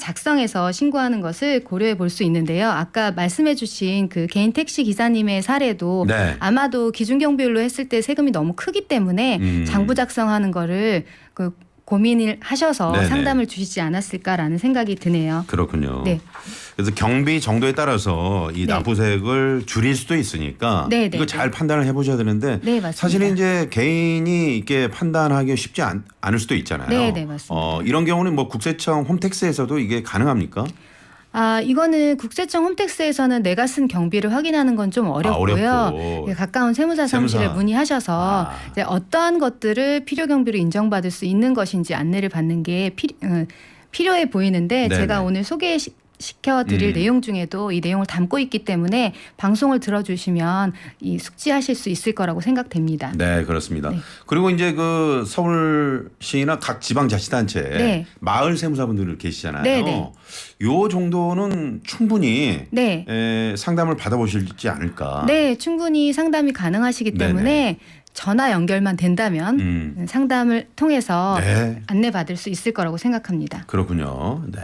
[SPEAKER 2] 작성해서 신고하는 것을 고려해 볼 수 있는데요. 아까 말씀해 주신 그 개인 택시 기사님의 사례도
[SPEAKER 1] 네.
[SPEAKER 2] 아마도 기준 경비율로 했을 때 세금이 너무 크기 때문에 장부 작성하는 거를 그 고민을 하셔서
[SPEAKER 1] 네네.
[SPEAKER 2] 상담을 주시지 않았을까라는 생각이 드네요.
[SPEAKER 1] 그렇군요.
[SPEAKER 2] 네.
[SPEAKER 1] 그래서 경비 정도에 따라서 이
[SPEAKER 2] 네.
[SPEAKER 1] 납부세액을 줄일 수도 있으니까
[SPEAKER 2] 네, 네,
[SPEAKER 1] 이거 잘 판단을 해보셔야 되는데
[SPEAKER 2] 네, 맞습니다.
[SPEAKER 1] 사실은 이제 개인이 이게 판단하기 쉽지 않을 수도 있잖아요.
[SPEAKER 2] 네, 네, 맞습니다.
[SPEAKER 1] 이런 경우는 뭐 국세청 홈택스에서도 이게 가능합니까?
[SPEAKER 2] 이거는 국세청 홈택스에서는 내가 쓴 경비를 확인하는 건 좀 어렵고요.
[SPEAKER 1] 어렵고.
[SPEAKER 2] 예, 가까운 세무사 사무실에
[SPEAKER 1] 세무사.
[SPEAKER 2] 문의하셔서 이제 어떠한 것들을 필요 경비로 인정받을 수 있는 것인지 안내를 받는 게 필요해 보이는데
[SPEAKER 1] 네네.
[SPEAKER 2] 제가 오늘 소개해 시켜드릴 내용 중에도 이 내용을 담고 있기 때문에 방송을 들어주시면 이 숙지하실 수 있을 거라고 생각됩니다.
[SPEAKER 1] 네, 그렇습니다.
[SPEAKER 2] 네.
[SPEAKER 1] 그리고 이제 그 서울시나 각 지방자치단체
[SPEAKER 2] 네.
[SPEAKER 1] 마을 세무사분들 계시잖아요.
[SPEAKER 2] 네, 네.
[SPEAKER 1] 요 정도는 충분히
[SPEAKER 2] 네.
[SPEAKER 1] 상담을 받아보실지 않을까.
[SPEAKER 2] 네, 충분히 상담이 가능하시기 때문에
[SPEAKER 1] 네네.
[SPEAKER 2] 전화 연결만 된다면 상담을 통해서
[SPEAKER 1] 네.
[SPEAKER 2] 안내받을 수 있을 거라고 생각합니다.
[SPEAKER 1] 그렇군요. 네.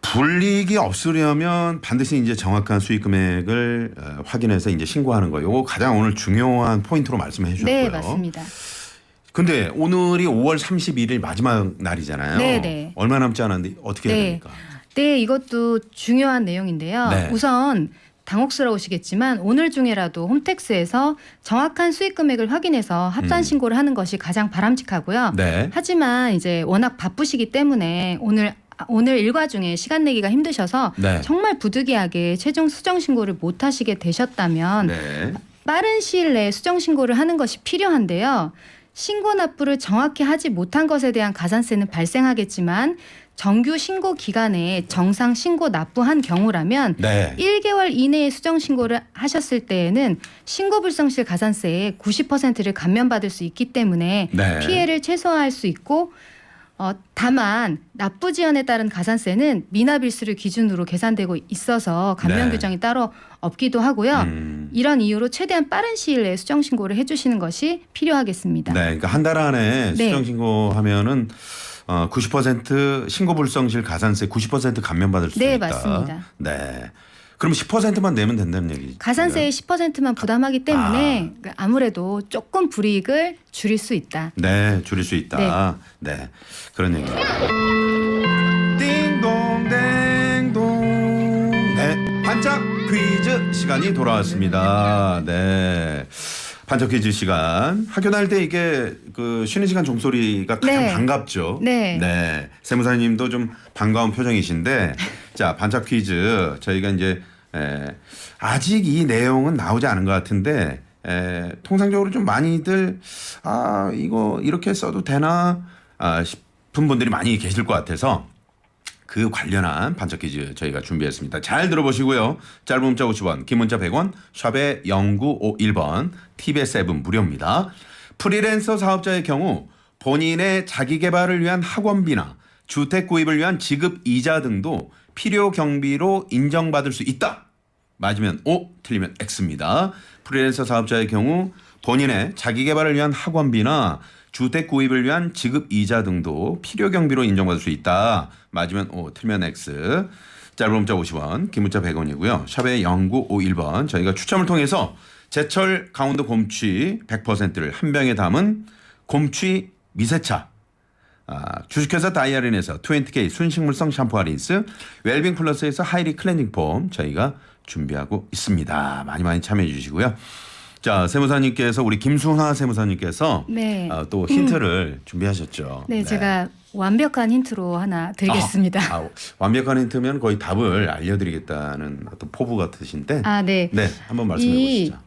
[SPEAKER 1] 불이익이 없으려면 반드시 이제 정확한 수익 금액을 확인해서 이제 신고하는 거. 요거 가장 오늘 중요한 포인트로 말씀해 주셨고요.
[SPEAKER 2] 네, 맞습니다.
[SPEAKER 1] 근데 오늘이 5월 31일 마지막 날이잖아요.
[SPEAKER 2] 네, 네.
[SPEAKER 1] 얼마 남지 않았는데 어떻게 해야
[SPEAKER 2] 네.
[SPEAKER 1] 됩니까?
[SPEAKER 2] 네, 이것도 중요한 내용인데요.
[SPEAKER 1] 네.
[SPEAKER 2] 우선 당혹스러우시겠지만 오늘 중에라도 홈택스에서 정확한 수익 금액을 확인해서 합산 신고를 하는 것이 가장 바람직하고요.
[SPEAKER 1] 네.
[SPEAKER 2] 하지만 이제 워낙 바쁘시기 때문에 오늘 일과 중에 시간 내기가 힘드셔서
[SPEAKER 1] 네.
[SPEAKER 2] 정말 부득이하게 최종 수정 신고를 못 하시게 되셨다면
[SPEAKER 1] 네.
[SPEAKER 2] 빠른 시일 내에 수정 신고를 하는 것이 필요한데요. 신고 납부를 정확히 하지 못한 것에 대한 가산세는 발생하겠지만 정규 신고 기간에 정상 신고 납부한 경우라면
[SPEAKER 1] 네.
[SPEAKER 2] 1개월 이내에 수정 신고를 하셨을 때에는 신고 불성실 가산세의 90%를 감면받을 수 있기 때문에
[SPEAKER 1] 네.
[SPEAKER 2] 피해를 최소화할 수 있고 다만 납부 지연에 따른 가산세는 미납일수를 기준으로 계산되고 있어서 감면
[SPEAKER 1] 네.
[SPEAKER 2] 규정이 따로 없기도 하고요. 이런 이유로 최대한 빠른 시일 내에 수정 신고를 해주시는 것이 필요하겠습니다.
[SPEAKER 1] 네. 그러니까 한 달 안에
[SPEAKER 2] 네.
[SPEAKER 1] 수정 신고하면은 90% 신고 불성실 가산세 90% 감면받을 수
[SPEAKER 2] 네,
[SPEAKER 1] 있다.
[SPEAKER 2] 맞습니다.
[SPEAKER 1] 네. 그럼 10%만 내면 된다는 얘기죠.
[SPEAKER 2] 가산세의 10%만 부담하기 때문에 아무래도 조금 불이익을 줄일 수 있다.
[SPEAKER 1] 네, 줄일 수 있다. 네. 그런 얘기입니다. 띵동 댕동. 네. 반짝 퀴즈 시간이 돌아왔습니다. 네. 반짝 퀴즈 시간. 학교 다닐 때 이게 그 쉬는 시간 종소리가 가장
[SPEAKER 2] 네.
[SPEAKER 1] 반갑죠.
[SPEAKER 2] 네.
[SPEAKER 1] 네. 세무사님도 좀 반가운 표정이신데 자, 반짝 퀴즈 저희가 이제 아직 이 내용은 나오지 않은 것 같은데 통상적으로 좀 많이들 이거 이렇게 써도 되나 싶은 분들이 많이 계실 것 같아서 그 관련한 반짝 퀴즈 저희가 준비했습니다. 잘 들어보시고요. 짧은 문자 50원, 긴 문자 100원, 샵에 0951번, TBS 앱은 무료입니다. 프리랜서 사업자의 경우 본인의 자기 개발을 위한 학원비나 주택 구입을 위한 지급 이자 등도 필요 경비로 인정받을 수 있다. 맞으면 O, 틀리면 X입니다. 프리랜서 사업자의 경우 본인의 자기 개발을 위한 학원비나 주택 구입을 위한 지급 이자 등도 필요 경비로 인정받을 수 있다. 맞으면 O, 틀리면 X. 짧은 문자 50원, 긴 문자 100원이고요. 샵에 0951번 저희가 추첨을 통해서 제철 강원도 곰취 100%를 한 병에 담은 곰취 미세차, 주식회사 다이아린에서 20K 순식물성 샴푸와 린스, 웰빙 플러스에서 하이리 클렌징 폼 저희가 준비하고 있습니다. 많이 많이 참여해 주시고요. 자, 세무사님께서 우리 김순화 세무사님께서
[SPEAKER 2] 네.
[SPEAKER 1] 또 힌트를 준비하셨죠.
[SPEAKER 2] 네, 제가 완벽한 힌트로 하나 드리겠습니다.
[SPEAKER 1] 완벽한 힌트면 거의 답을 알려드리겠다는 어떤 포부 같으신데.
[SPEAKER 2] 네.
[SPEAKER 1] 네, 한번 말씀해 보시죠.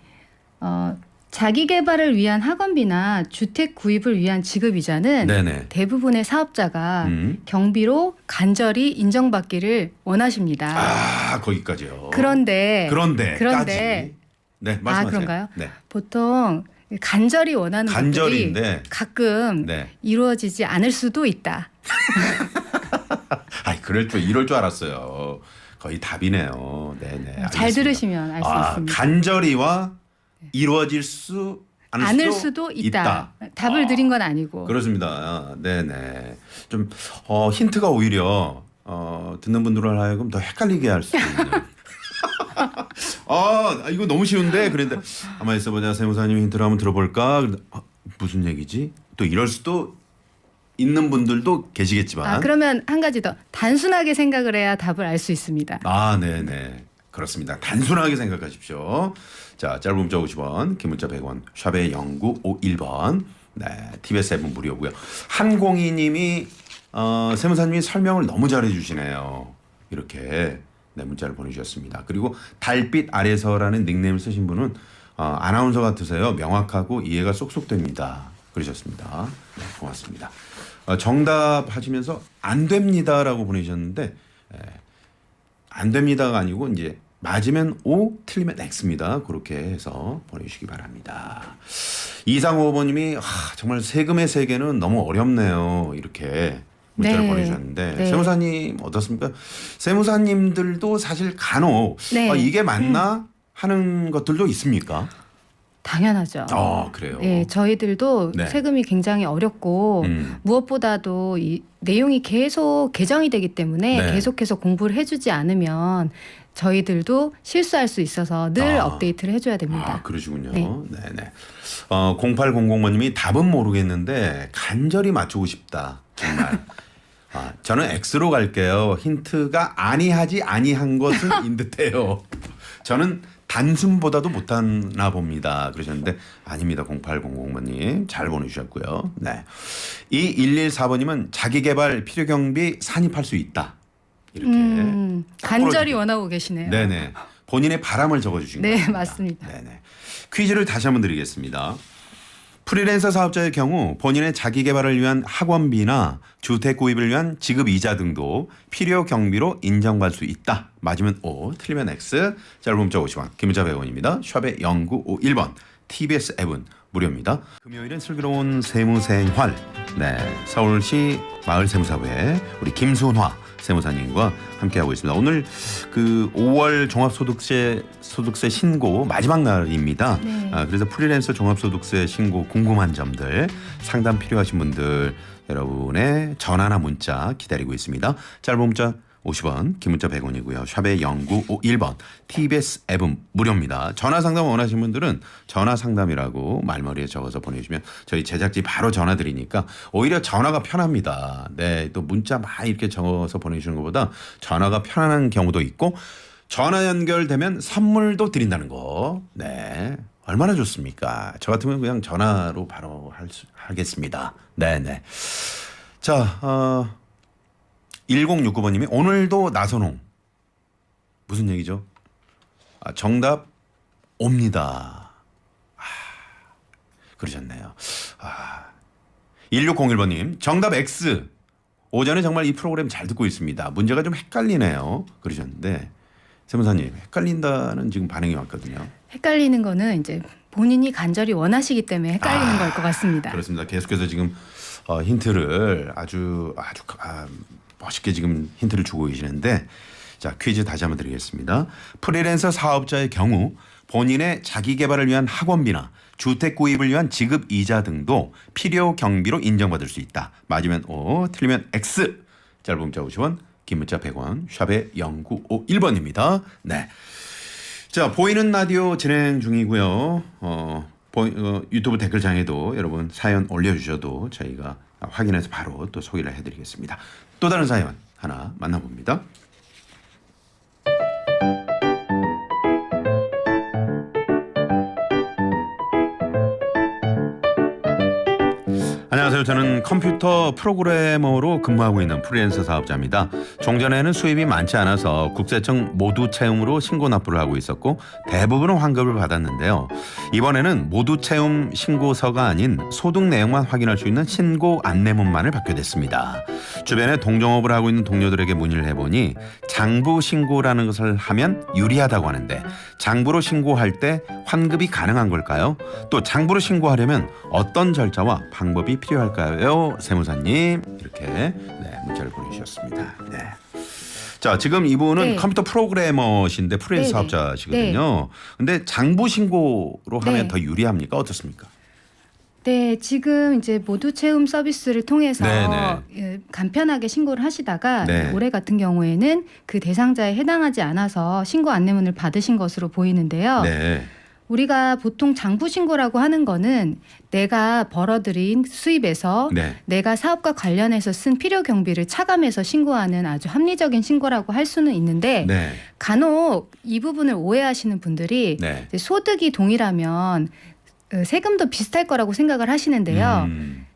[SPEAKER 2] 자기 개발을 위한 학원비나 주택 구입을 위한 지급 이자는
[SPEAKER 1] 네네.
[SPEAKER 2] 대부분의 사업자가 경비로 간절히 인정받기를 원하십니다.
[SPEAKER 1] 거기까지요.
[SPEAKER 2] 그런데
[SPEAKER 1] 네, 말씀하세요.
[SPEAKER 2] 그런가요?
[SPEAKER 1] 네.
[SPEAKER 2] 보통 간절히 원하는
[SPEAKER 1] 간절인데.
[SPEAKER 2] 것들이 가끔
[SPEAKER 1] 네.
[SPEAKER 2] 이루어지지 않을 수도 있다.
[SPEAKER 1] 이럴 줄 알았어요. 거의 답이네요. 네네.
[SPEAKER 2] 잘
[SPEAKER 1] 알겠습니다.
[SPEAKER 2] 들으시면 알 수 있습니다.
[SPEAKER 1] 간절히와 이루어질 수
[SPEAKER 2] 않을 수도 있다. 답을 드린 건 아니고.
[SPEAKER 1] 그렇습니다. 네네. 좀 힌트가 오히려 듣는 분들을 하여금 더 헷갈리게 할 수 있는. 이거 너무 쉬운데 그런데 가만히 있어보자. 세무사님 힌트를 한번 들어볼까? 무슨 얘기지? 또 이럴 수도 있는 분들도 계시겠지만.
[SPEAKER 2] 그러면 한 가지 더 단순하게 생각을 해야 답을 알 수 있습니다.
[SPEAKER 1] 네네. 그렇습니다. 단순하게 생각하십시오. 자, 짧은 문자 50원, 긴 문자 100원, 샵에 0951번. 네, TBS 앱은 무료고요. 한공희님이 세무사님이 설명을 너무 잘해 주시네요. 이렇게 문자를 보내주셨습니다. 그리고 달빛 아래서라는 닉네임을 쓰신 분은 아나운서 같으세요. 명확하고 이해가 쏙쏙 됩니다. 그러셨습니다. 네, 고맙습니다. 정답 하시면서 안 됩니다라고 보내주셨는데 안 됩니다가 아니고 이제 맞으면 O, 틀리면 X입니다. 그렇게 해서 보내주시기 바랍니다. 2455번님이 정말 세금의 세계는 너무 어렵네요. 이렇게 문자를
[SPEAKER 2] 네.
[SPEAKER 1] 보내주셨는데
[SPEAKER 2] 네.
[SPEAKER 1] 세무사님 어떻습니까? 세무사님들도 사실 간혹
[SPEAKER 2] 네.
[SPEAKER 1] 이게 맞나 하는 것들도 있습니까?
[SPEAKER 2] 당연하죠.
[SPEAKER 1] 그래요.
[SPEAKER 2] 네, 저희들도
[SPEAKER 1] 네.
[SPEAKER 2] 세금이 굉장히 어렵고 무엇보다도 이 내용이 계속 개정이 되기 때문에
[SPEAKER 1] 네.
[SPEAKER 2] 계속해서 공부를 해주지 않으면 저희들도 실수할 수 있어서 늘 업데이트를 해줘야 됩니다.
[SPEAKER 1] 그러시군요.
[SPEAKER 2] 네.
[SPEAKER 1] 네네. 0800번님이 답은 모르겠는데 간절히 맞추고 싶다. 정말. 저는 X로 갈게요. 힌트가 아니하지 아니한 것은 인 듯해요. 저는 단순보다도 못하나 봅니다. 그러셨는데 아닙니다. 0800번님 잘 보내주셨고요. 네. 2114번님은 자기개발 필요경비 산입할 수 있다. 이렇게
[SPEAKER 2] 간절히 원하고 계시네요.
[SPEAKER 1] 네네. 본인의 바람을 적어주신 거예요.
[SPEAKER 2] 네, 맞습니다.
[SPEAKER 1] 네네. 퀴즈를 다시 한번 드리겠습니다. 프리랜서 사업자의 경우 본인의 자기 개발을 위한 학원비나 주택 구입을 위한 지급 이자 등도 필요 경비로 인정받을 수 있다. 맞으면 O, 틀리면 X. 짧은 문자 50원, 긴 문자 100원입니다. 샵의 0951번. TBS 앱은 무료입니다. 금요일은 슬기로운 세무생활. 네, 서울시 마을세무사회 우리 김순화 세무사님과 함께하고 있습니다. 오늘 그 5월 종합소득세 신고 마지막 날입니다.
[SPEAKER 2] 네.
[SPEAKER 1] 그래서 프리랜서 종합소득세 신고 궁금한 점들 상담 필요하신 분들 여러분의 전화나 문자 기다리고 있습니다. 짧은 문자 50원, 긴 문자 100원이고요. 샵의 0951번 TBS 앱은 무료입니다. 전화 상담 원하시는 분들은 전화 상담이라고 말머리에 적어서 보내주시면 저희 제작진 바로 전화 드리니까 오히려 전화가 편합니다. 네, 또 문자 막 이렇게 적어서 보내주시는 것보다 전화가 편안한 경우도 있고 전화 연결되면 선물도 드린다는 거. 네, 얼마나 좋습니까? 저 같으면 그냥 전화로 바로 하겠습니다. 네네. 자, 1069번님이 오늘도 나선홍 무슨 얘기죠? 정답 옵니다. 그러셨네요. 1601번님 정답 X. 오전에 정말 이 프로그램 잘 듣고 있습니다. 문제가 좀 헷갈리네요. 그러셨는데 세무사님 헷갈린다는 지금 반응이 왔거든요.
[SPEAKER 2] 헷갈리는 거는 이제 본인이 간절히 원하시기 때문에 헷갈리는 걸 것 같습니다.
[SPEAKER 1] 그렇습니다. 계속해서 지금 힌트를 아주 멋있게 지금 힌트를 주고 계시는데 자 퀴즈 다시 한번 드리겠습니다. 프리랜서 사업자의 경우 본인의 자기 개발을 위한 학원비나 주택 구입을 위한 지급 이자 등도 필요 경비로 인정받을 수 있다. 맞으면 O, 틀리면 X. 짧은 문자 50원, 긴 문자 100원, 샵의 0951번입니다. 네. 자 보이는 라디오 진행 중이고요. 유튜브 댓글창에도 여러분 사연 올려주셔도 저희가 확인해서 바로 또 소개를 해드리겠습니다. 또 다른 사연 하나 만나봅니다. 안녕하세요. 저는 컴퓨터 프로그래머로 근무하고 있는 프리랜서 사업자입니다. 종전에는 수입이 많지 않아서 국세청 모두 채움으로 신고 납부를 하고 있었고 대부분은 환급을 받았는데요. 이번에는 모두 채움 신고서가 아닌 소득 내용만 확인할 수 있는 신고 안내문만을 받게 됐습니다. 주변에 동종업을 하고 있는 동료들에게 문의를 해보니 장부 신고라는 것을 하면 유리하다고 하는데 장부로 신고할 때 환급이 가능한 걸까요? 또 장부로 신고하려면 어떤 절차와 방법이 필요할까요? 세무사님 이렇게 문자를 보내주셨습니다. 네. 자 지금 이분은
[SPEAKER 2] 네.
[SPEAKER 1] 컴퓨터 프로그래머신데 프리랜서
[SPEAKER 2] 네네.
[SPEAKER 1] 사업자시거든요. 근데 장부 신고로 하면
[SPEAKER 2] 네.
[SPEAKER 1] 더 유리합니까? 어떻습니까?
[SPEAKER 2] 네, 지금 이제 모두 채움 서비스를 통해서
[SPEAKER 1] 네네.
[SPEAKER 2] 간편하게 신고를 하시다가
[SPEAKER 1] 네.
[SPEAKER 2] 올해 같은 경우에는 그 대상자에 해당하지 않아서 신고 안내문을 받으신 것으로 보이는데요.
[SPEAKER 1] 네.
[SPEAKER 2] 우리가 보통 장부 신고라고 하는 거는 내가 벌어들인 수입에서
[SPEAKER 1] 네.
[SPEAKER 2] 내가 사업과 관련해서 쓴 필요 경비를 차감해서 신고하는 아주 합리적인 신고라고 할 수는 있는데
[SPEAKER 1] 네.
[SPEAKER 2] 간혹 이 부분을 오해하시는 분들이
[SPEAKER 1] 네.
[SPEAKER 2] 이제 소득이 동일하면 세금도 비슷할 거라고 생각을 하시는데요.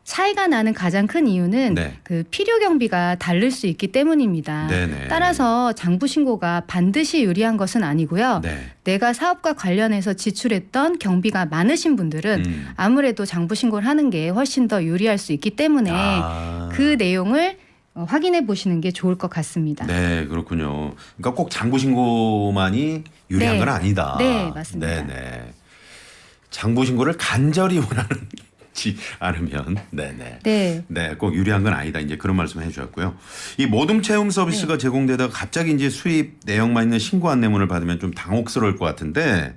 [SPEAKER 2] 차이가 나는 가장 큰 이유는
[SPEAKER 1] 네.
[SPEAKER 2] 그 필요 경비가 다를 수 있기 때문입니다.
[SPEAKER 1] 네네.
[SPEAKER 2] 따라서 장부 신고가 반드시 유리한 것은 아니고요.
[SPEAKER 1] 네.
[SPEAKER 2] 내가 사업과 관련해서 지출했던 경비가 많으신 분들은 아무래도 장부 신고를 하는 게 훨씬 더 유리할 수 있기 때문에 그 내용을 확인해 보시는 게 좋을 것 같습니다.
[SPEAKER 1] 네, 그렇군요. 그러니까 꼭 장부 신고만이 유리한
[SPEAKER 2] 네.
[SPEAKER 1] 건 아니다.
[SPEAKER 2] 네, 맞습니다.
[SPEAKER 1] 네. 장부 신고를 간절히 원하지 않으면 네, 꼭 유리한 건 아니다. 이제 그런 말씀 해주셨고요. 이 모둠 체험 서비스가 제공되다가 갑자기 이제 수입 내용만 있는 신고 안내문을 받으면 좀 당혹스러울 것 같은데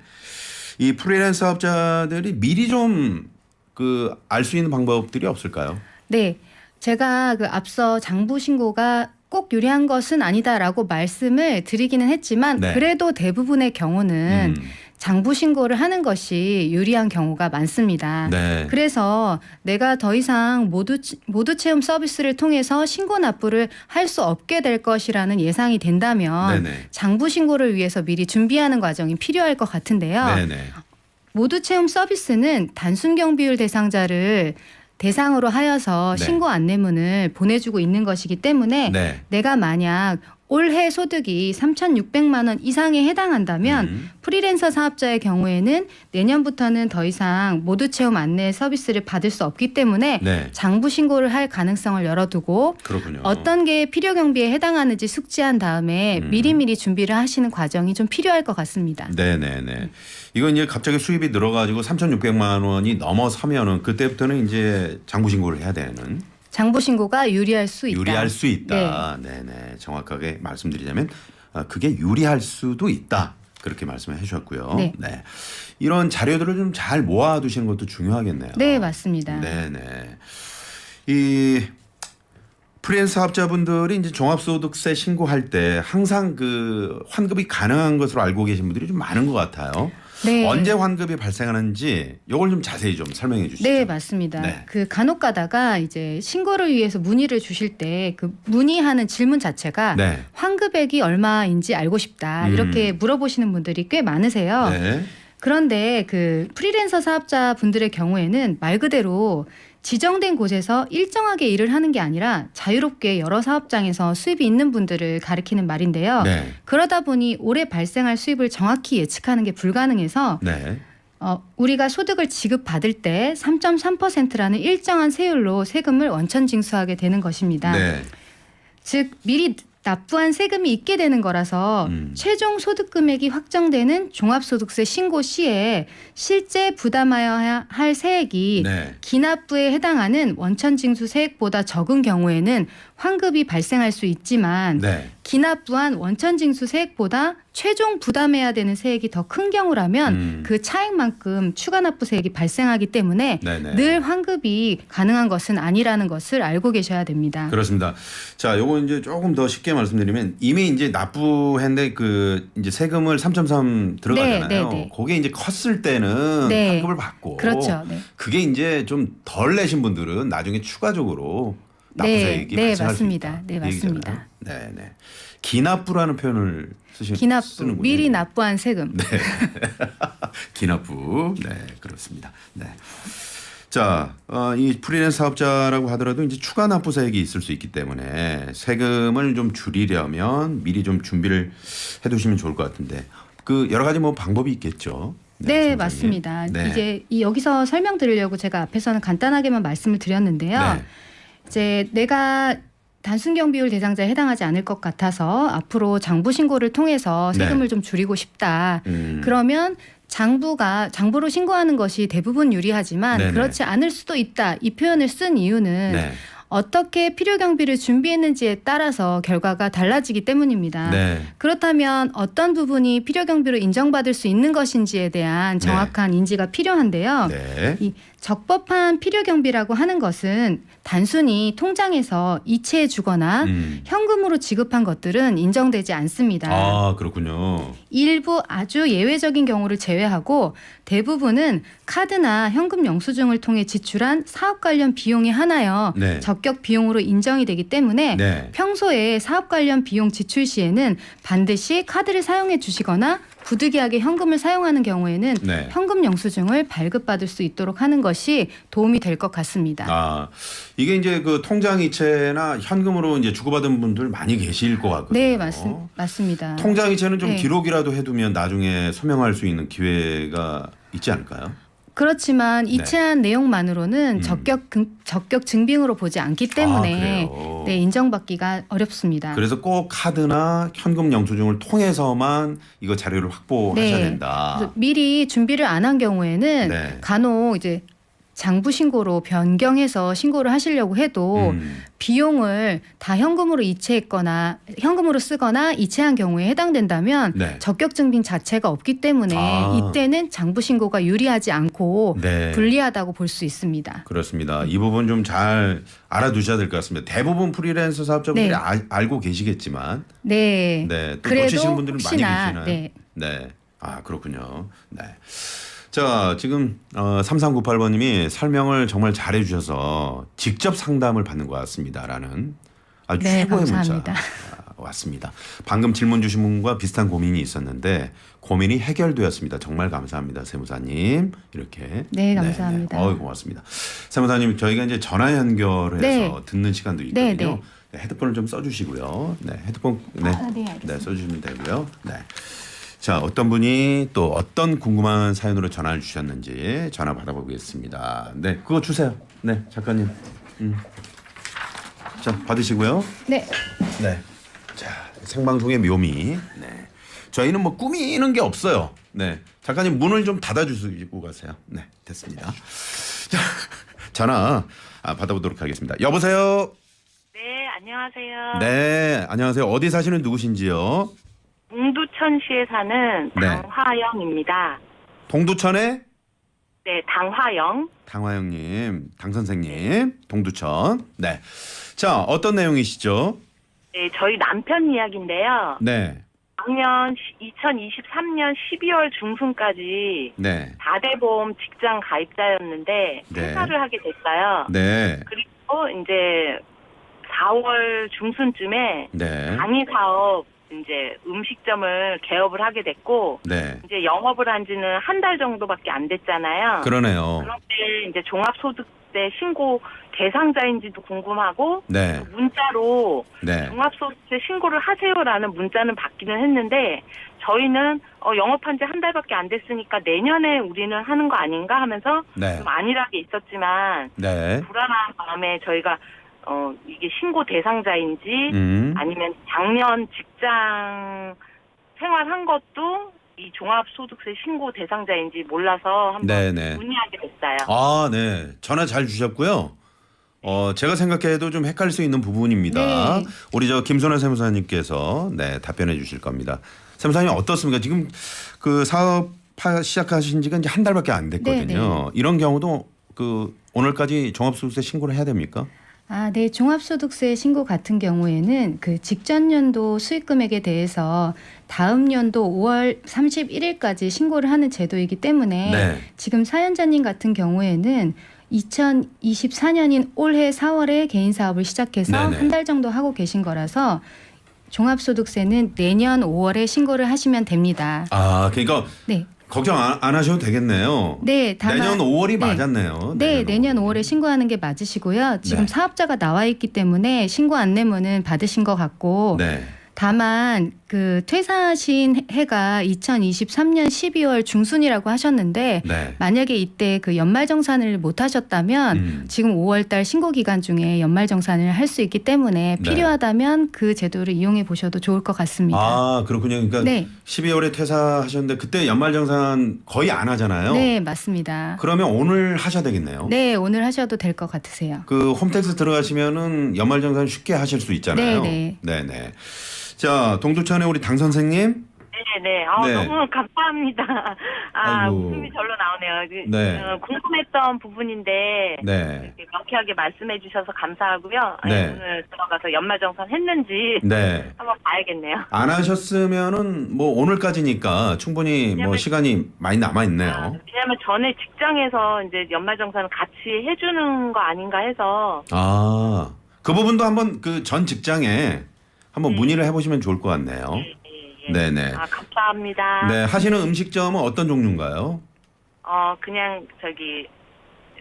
[SPEAKER 1] 이 프리랜서 사업자들이 미리 좀 그 알 수 있는 방법들이 없을까요?
[SPEAKER 2] 네, 제가 그 앞서 장부 신고가 꼭 유리한 것은 아니다라고 말씀을 드리기는 했지만
[SPEAKER 1] 네.
[SPEAKER 2] 그래도 대부분의 경우는 장부 신고를 하는 것이 유리한 경우가 많습니다.
[SPEAKER 1] 네.
[SPEAKER 2] 그래서 내가 더 이상 모두 체험 서비스를 통해서 신고 납부를 할 수 없게 될 것이라는 예상이 된다면
[SPEAKER 1] 네네.
[SPEAKER 2] 장부 신고를 위해서 미리 준비하는 과정이 필요할 것 같은데요.
[SPEAKER 1] 네네.
[SPEAKER 2] 모두 체험 서비스는 단순 경비율 대상자를 대상으로 하여서
[SPEAKER 1] 네.
[SPEAKER 2] 신고 안내문을 보내주고 있는 것이기 때문에
[SPEAKER 1] 네.
[SPEAKER 2] 내가 만약 올해 소득이 3,600만 원 이상에 해당한다면 프리랜서 사업자의 경우에는 내년부터는 더 이상 모두 체험 안내 서비스를 받을 수 없기 때문에
[SPEAKER 1] 네.
[SPEAKER 2] 장부 신고를 할 가능성을 열어두고
[SPEAKER 1] 그렇군요.
[SPEAKER 2] 어떤 게 필요 경비에 해당하는지 숙지한 다음에 미리미리 준비를 하시는 과정이 좀 필요할 것 같습니다.
[SPEAKER 1] 네네네. 이건 이제 갑자기 수입이 늘어가지고 3,600만 원이 넘어서면은 그때부터는 이제 장부 신고를 해야 되는.
[SPEAKER 2] 장부 신고가 유리할 수 있다.
[SPEAKER 1] 유리할 수 있다. 네네. 정확하게 말씀드리자면 그게 유리할 수도 있다. 그렇게 말씀을 해주셨고요.
[SPEAKER 2] 네.
[SPEAKER 1] 이런 자료들을 좀 잘 모아두시는 것도 중요하겠네요.
[SPEAKER 2] 네, 맞습니다.
[SPEAKER 1] 네네. 이 프리랜서 사업자분들이 이제 종합소득세 신고할 때 항상 그 환급이 가능한 것으로 알고 계신 분들이 좀 많은 것 같아요.
[SPEAKER 2] 네.
[SPEAKER 1] 언제 환급이 발생하는지 이걸 좀 자세히 좀 설명해 주시죠.
[SPEAKER 2] 네, 맞습니다.
[SPEAKER 1] 네.
[SPEAKER 2] 그 간혹 가다가 이제 신고를 위해서 문의를 주실 때 그 문의하는 질문 자체가
[SPEAKER 1] 네.
[SPEAKER 2] 환급액이 얼마인지 알고 싶다. 이렇게 물어보시는 분들이 꽤 많으세요.
[SPEAKER 1] 네.
[SPEAKER 2] 그런데 그 프리랜서 사업자 분들의 경우에는 말 그대로 지정된 곳에서 일정하게 일을 하는 게 아니라 자유롭게 여러 사업장에서 수입이 있는 분들을 가리키는 말인데요.
[SPEAKER 1] 네.
[SPEAKER 2] 그러다 보니 올해 발생할 수입을 정확히 예측하는 게 불가능해서
[SPEAKER 1] 네.
[SPEAKER 2] 우리가 소득을 지급받을 때 3.3%라는 일정한 세율로 세금을 원천 징수하게 되는 것입니다.
[SPEAKER 1] 네.
[SPEAKER 2] 즉 미리 납부한 세금이 있게 되는 거라서 최종 소득 금액이 확정되는 종합소득세 신고 시에 실제 부담하여야 할 세액이
[SPEAKER 1] 네.
[SPEAKER 2] 기납부에 해당하는 원천징수 세액보다 적은 경우에는 환급이 발생할 수 있지만
[SPEAKER 1] 네.
[SPEAKER 2] 기납부한 원천징수 세액보다 최종 부담해야 되는 세액이 더 큰 경우라면 그 차액만큼 추가 납부 세액이 발생하기 때문에
[SPEAKER 1] 네네.
[SPEAKER 2] 늘 환급이 가능한 것은 아니라는 것을 알고 계셔야 됩니다.
[SPEAKER 1] 그렇습니다. 자, 요거 이제 조금 더 쉽게 말씀드리면 이미 이제 납부했는데 그 이제 세금을 3.3 들어가잖아요.
[SPEAKER 2] 네.
[SPEAKER 1] 그게 이제 컸을 때는
[SPEAKER 2] 네.
[SPEAKER 1] 환급을 받고
[SPEAKER 2] 그렇죠. 네.
[SPEAKER 1] 그게 이제 좀 덜 내신 분들은 나중에 추가적으로 납부세액이
[SPEAKER 2] 네,
[SPEAKER 1] 발생할
[SPEAKER 2] 맞습니다.
[SPEAKER 1] 수 있다.
[SPEAKER 2] 네,
[SPEAKER 1] 이 얘기잖아요.
[SPEAKER 2] 맞습니다.
[SPEAKER 1] 네. 기납부라는 표현을
[SPEAKER 2] 기납부,
[SPEAKER 1] 쓰는군요.
[SPEAKER 2] 미리 납부한 세금.
[SPEAKER 1] 기납부. 네, 그렇습니다. 네. 자, 이 프리랜서 사업자라고 하더라도 이제 추가 납부세액이 있을 수 있기 때문에 세금을 좀 줄이려면 미리 좀 준비를 해두시면 좋을 것 같은데 그 여러 가지 뭐 방법이 있겠죠.
[SPEAKER 2] 네,
[SPEAKER 1] 선생님.
[SPEAKER 2] 맞습니다.
[SPEAKER 1] 네.
[SPEAKER 2] 이제 여기서 설명드리려고 제가 앞에서는 간단하게만 말씀을 드렸는데요.
[SPEAKER 1] 네.
[SPEAKER 2] 이제 내가 단순 경비율 대상자에 해당하지 않을 것 같아서 앞으로 장부 신고를 통해서 세금을
[SPEAKER 1] 네.
[SPEAKER 2] 좀 줄이고 싶다. 그러면 장부로 신고하는 것이 대부분 유리하지만
[SPEAKER 1] 네네.
[SPEAKER 2] 그렇지 않을 수도 있다. 이 표현을 쓴 이유는
[SPEAKER 1] 네.
[SPEAKER 2] 어떻게 필요 경비를 준비했는지에 따라서 결과가 달라지기 때문입니다.
[SPEAKER 1] 네.
[SPEAKER 2] 그렇다면 어떤 부분이 필요 경비로 인정받을 수 있는 것인지에 대한 정확한 인지가 필요한데요.
[SPEAKER 1] 네.
[SPEAKER 2] 이 적법한 필요 경비라고 하는 것은 단순히 통장에서 이체해 주거나 현금으로 지급한 것들은 인정되지 않습니다.
[SPEAKER 1] 아, 그렇군요.
[SPEAKER 2] 일부 아주 예외적인 경우를 제외하고 대부분은 카드나 현금 영수증을 통해 지출한 사업 관련 비용이 하나여
[SPEAKER 1] 네.
[SPEAKER 2] 적격 비용으로 인정이 되기 때문에
[SPEAKER 1] 네.
[SPEAKER 2] 평소에 사업 관련 비용 지출 시에는 반드시 카드를 사용해 주시거나 부득이하게 현금을 사용하는 경우에는
[SPEAKER 1] 네.
[SPEAKER 2] 현금 영수증을 발급받을 수 있도록 하는 것이 도움이 될 것 같습니다.
[SPEAKER 1] 아, 이게 이제 그 통장 이체나 현금으로 이제 주고받은 분들 많이 계실 것 같거든요.
[SPEAKER 2] 네, 맞습니다.
[SPEAKER 1] 통장 이체는 좀
[SPEAKER 2] 네.
[SPEAKER 1] 기록이라도 해두면 나중에 소명할 수 있는 기회가 있지 않을까요?
[SPEAKER 2] 그렇지만
[SPEAKER 1] 네.
[SPEAKER 2] 이체한 내용만으로는 적격 증빙으로 보지 않기 때문에
[SPEAKER 1] 그래요?
[SPEAKER 2] 네, 인정받기가 어렵습니다.
[SPEAKER 1] 그래서 꼭 카드나 현금 영수증을 통해서만 이거 자료를 확보하셔야
[SPEAKER 2] 네.
[SPEAKER 1] 된다.
[SPEAKER 2] 그래서 미리 준비를 안 한 경우에는
[SPEAKER 1] 네.
[SPEAKER 2] 간혹 이제 장부 신고로 변경해서 신고를 하시려고 해도 비용을 다 현금으로 이체했거나 현금으로 쓰거나 이체한 경우에 해당된다면
[SPEAKER 1] 네.
[SPEAKER 2] 적격 증빙 자체가 없기 때문에 이때는 장부 신고가 유리하지 않고
[SPEAKER 1] 네.
[SPEAKER 2] 불리하다고 볼 수 있습니다.
[SPEAKER 1] 그렇습니다. 이 부분 좀 잘 알아두셔야 될 것 같습니다. 대부분 프리랜서 사업자분들이
[SPEAKER 2] 네.
[SPEAKER 1] 알고 계시겠지만
[SPEAKER 2] 네.
[SPEAKER 1] 네, 또
[SPEAKER 2] 그래도
[SPEAKER 1] 놓치시는 분들은 많이
[SPEAKER 2] 혹시나,
[SPEAKER 1] 계시나요?
[SPEAKER 2] 네.
[SPEAKER 1] 네. 아, 그렇군요. 네. 자, 지금 3398번님이 설명을 정말 잘해 주셔서 직접 상담을 받는 것 같습니다라는 아주
[SPEAKER 2] 네,
[SPEAKER 1] 최고의
[SPEAKER 2] 감사합니다.
[SPEAKER 1] 문자 왔습니다. 방금 질문 주신 분과 비슷한 고민이 있었는데 고민이 해결되었습니다. 정말 감사합니다, 세무사님. 이렇게.
[SPEAKER 2] 네, 감사합니다.
[SPEAKER 1] 어이, 고맙습니다. 세무사님, 저희가 이제 전화 연결해서
[SPEAKER 2] 네.
[SPEAKER 1] 듣는 시간도 있거든요.
[SPEAKER 2] 네, 네.
[SPEAKER 1] 네, 헤드폰을 좀 써주시고요. 네, 헤드폰 네,
[SPEAKER 2] 네, 알겠습니다.
[SPEAKER 1] 네, 써주시면 되고요. 네. 자, 어떤 분이 또 어떤 궁금한 사연으로 전화를 주셨는지 전화 받아보겠습니다. 네, 그거 주세요. 네, 작가님. 자, 받으시고요.
[SPEAKER 2] 네.
[SPEAKER 1] 네. 자, 생방송의 묘미. 네. 저희는 뭐 꾸미는 게 없어요. 네. 작가님 문을 좀 닫아주시고 가세요. 네, 됐습니다. 자, 전화 받아보도록 하겠습니다. 여보세요.
[SPEAKER 3] 네, 안녕하세요.
[SPEAKER 1] 네, 안녕하세요. 어디 사시는 누구신지요?
[SPEAKER 3] 동두천시에 사는
[SPEAKER 1] 네.
[SPEAKER 3] 당화영입니다.
[SPEAKER 1] 동두천에
[SPEAKER 3] 네, 당화영.
[SPEAKER 1] 당화영님, 당선생님, 동두천. 네. 자, 어떤 내용이시죠?
[SPEAKER 3] 네, 저희 남편 이야기인데요.
[SPEAKER 1] 네.
[SPEAKER 3] 작년 2023년 12월 중순까지
[SPEAKER 1] 네.
[SPEAKER 3] 4대 보험 직장 가입자였는데
[SPEAKER 1] 네.
[SPEAKER 3] 퇴사를 하게 됐어요.
[SPEAKER 1] 네.
[SPEAKER 3] 그리고 이제 4월 중순쯤에
[SPEAKER 1] 네.
[SPEAKER 3] 강의 사업 이제 음식점을 개업을 하게 됐고
[SPEAKER 1] 네.
[SPEAKER 3] 이제 영업을 한 지는 한 달 정도밖에 안 됐잖아요.
[SPEAKER 1] 그러네요.
[SPEAKER 3] 그런데 이제 종합소득세 신고 대상자인지도 궁금하고
[SPEAKER 1] 네.
[SPEAKER 3] 문자로
[SPEAKER 1] 네.
[SPEAKER 3] 종합소득세 신고를 하세요라는 문자는 받기는 했는데 저희는 영업한 지 한 달밖에 안 됐으니까 내년에 우리는 하는 거 아닌가 하면서
[SPEAKER 1] 네.
[SPEAKER 3] 좀 안일하게 있었지만
[SPEAKER 1] 네.
[SPEAKER 3] 불안한 마음에 저희가 이게 신고 대상자인지 아니면 작년 직장 생활한 것도 이 종합소득세 신고 대상자인지 몰라서 한번
[SPEAKER 1] 네네.
[SPEAKER 3] 문의하게 됐어요.
[SPEAKER 1] 아, 네. 전화 잘 주셨고요. 제가 생각해도 좀 헷갈릴 수 있는 부분입니다.
[SPEAKER 2] 네.
[SPEAKER 1] 우리 저 김선아 세무사님께서 네, 답변해 주실 겁니다. 세무사님 어떻습니까? 지금 그 사업 시작하신 지가 이제 한 달밖에 안 됐거든요.
[SPEAKER 2] 네,
[SPEAKER 1] 이런 경우도 그 오늘까지 종합소득세 신고를 해야 됩니까?
[SPEAKER 2] 아, 네. 종합소득세 신고 같은 경우에는 그 직전 연도 수익 금액에 대해서 다음 연도 5월 31일까지 신고를 하는 제도이기 때문에
[SPEAKER 1] 네.
[SPEAKER 2] 지금 사연자님 같은 경우에는 2024년인 올해 4월에 개인 사업을 시작해서
[SPEAKER 1] 네네.
[SPEAKER 2] 한 달 정도 하고 계신 거라서 종합소득세는 내년 5월에 신고를 하시면 됩니다.
[SPEAKER 1] 아, 그러니까
[SPEAKER 2] 네.
[SPEAKER 1] 걱정 안 하셔도 되겠네요.
[SPEAKER 2] 네, 다만
[SPEAKER 1] 내년 5월이
[SPEAKER 2] 네.
[SPEAKER 1] 맞았네요.
[SPEAKER 2] 네, 내년 5월에 신고하는 게 맞으시고요. 지금
[SPEAKER 1] 네.
[SPEAKER 2] 사업자가 나와 있기 때문에 신고 안내문은 받으신 것 같고
[SPEAKER 1] 네.
[SPEAKER 2] 다만 그 퇴사하신 해가 2023년 12월 중순이라고 하셨는데
[SPEAKER 1] 네.
[SPEAKER 2] 만약에 이때 그 연말정산을 못 하셨다면 지금 5월달 신고 기간 중에 연말정산을 할 수 있기 때문에
[SPEAKER 1] 네.
[SPEAKER 2] 필요하다면 그 제도를 이용해 보셔도 좋을 것 같습니다.
[SPEAKER 1] 아, 그렇군요. 그러니까
[SPEAKER 2] 네.
[SPEAKER 1] 12월에 퇴사하셨는데 그때 연말정산 거의 안 하잖아요.
[SPEAKER 2] 네, 맞습니다.
[SPEAKER 1] 그러면 오늘 하셔야 되겠네요.
[SPEAKER 2] 네, 오늘 하셔도 될 것 같으세요.
[SPEAKER 1] 그 홈택스 들어가시면은 연말정산 쉽게 하실 수 있잖아요.
[SPEAKER 2] 네,
[SPEAKER 1] 네. 자, 동두천의 우리 당 선생님.
[SPEAKER 3] 네네.
[SPEAKER 1] 네.
[SPEAKER 3] 너무 감사합니다.
[SPEAKER 1] 아이고.
[SPEAKER 3] 웃음이 절로 나오네요.
[SPEAKER 1] 네.
[SPEAKER 3] 궁금했던 부분인데
[SPEAKER 1] 네.
[SPEAKER 3] 이렇게 명쾌하게 말씀해 주셔서 감사하고요.
[SPEAKER 1] 네.
[SPEAKER 3] 오늘 들어가서 연말정산 했는지
[SPEAKER 1] 네.
[SPEAKER 3] 한번 봐야겠네요.
[SPEAKER 1] 안 하셨으면은 뭐 오늘까지니까 충분히 뭐 시간이 많이 남아 있네요.
[SPEAKER 3] 왜냐면 전에 직장에서 이제 연말정산을 같이 해주는 거 아닌가 해서
[SPEAKER 1] 아, 그 부분도 한번 그 전 직장에 한번 문의를 해보시면 좋을 것 같네요. 네네.
[SPEAKER 3] 감사합니다.
[SPEAKER 1] 네, 하시는 음식점은 어떤 종류인가요?
[SPEAKER 3] 그냥 저기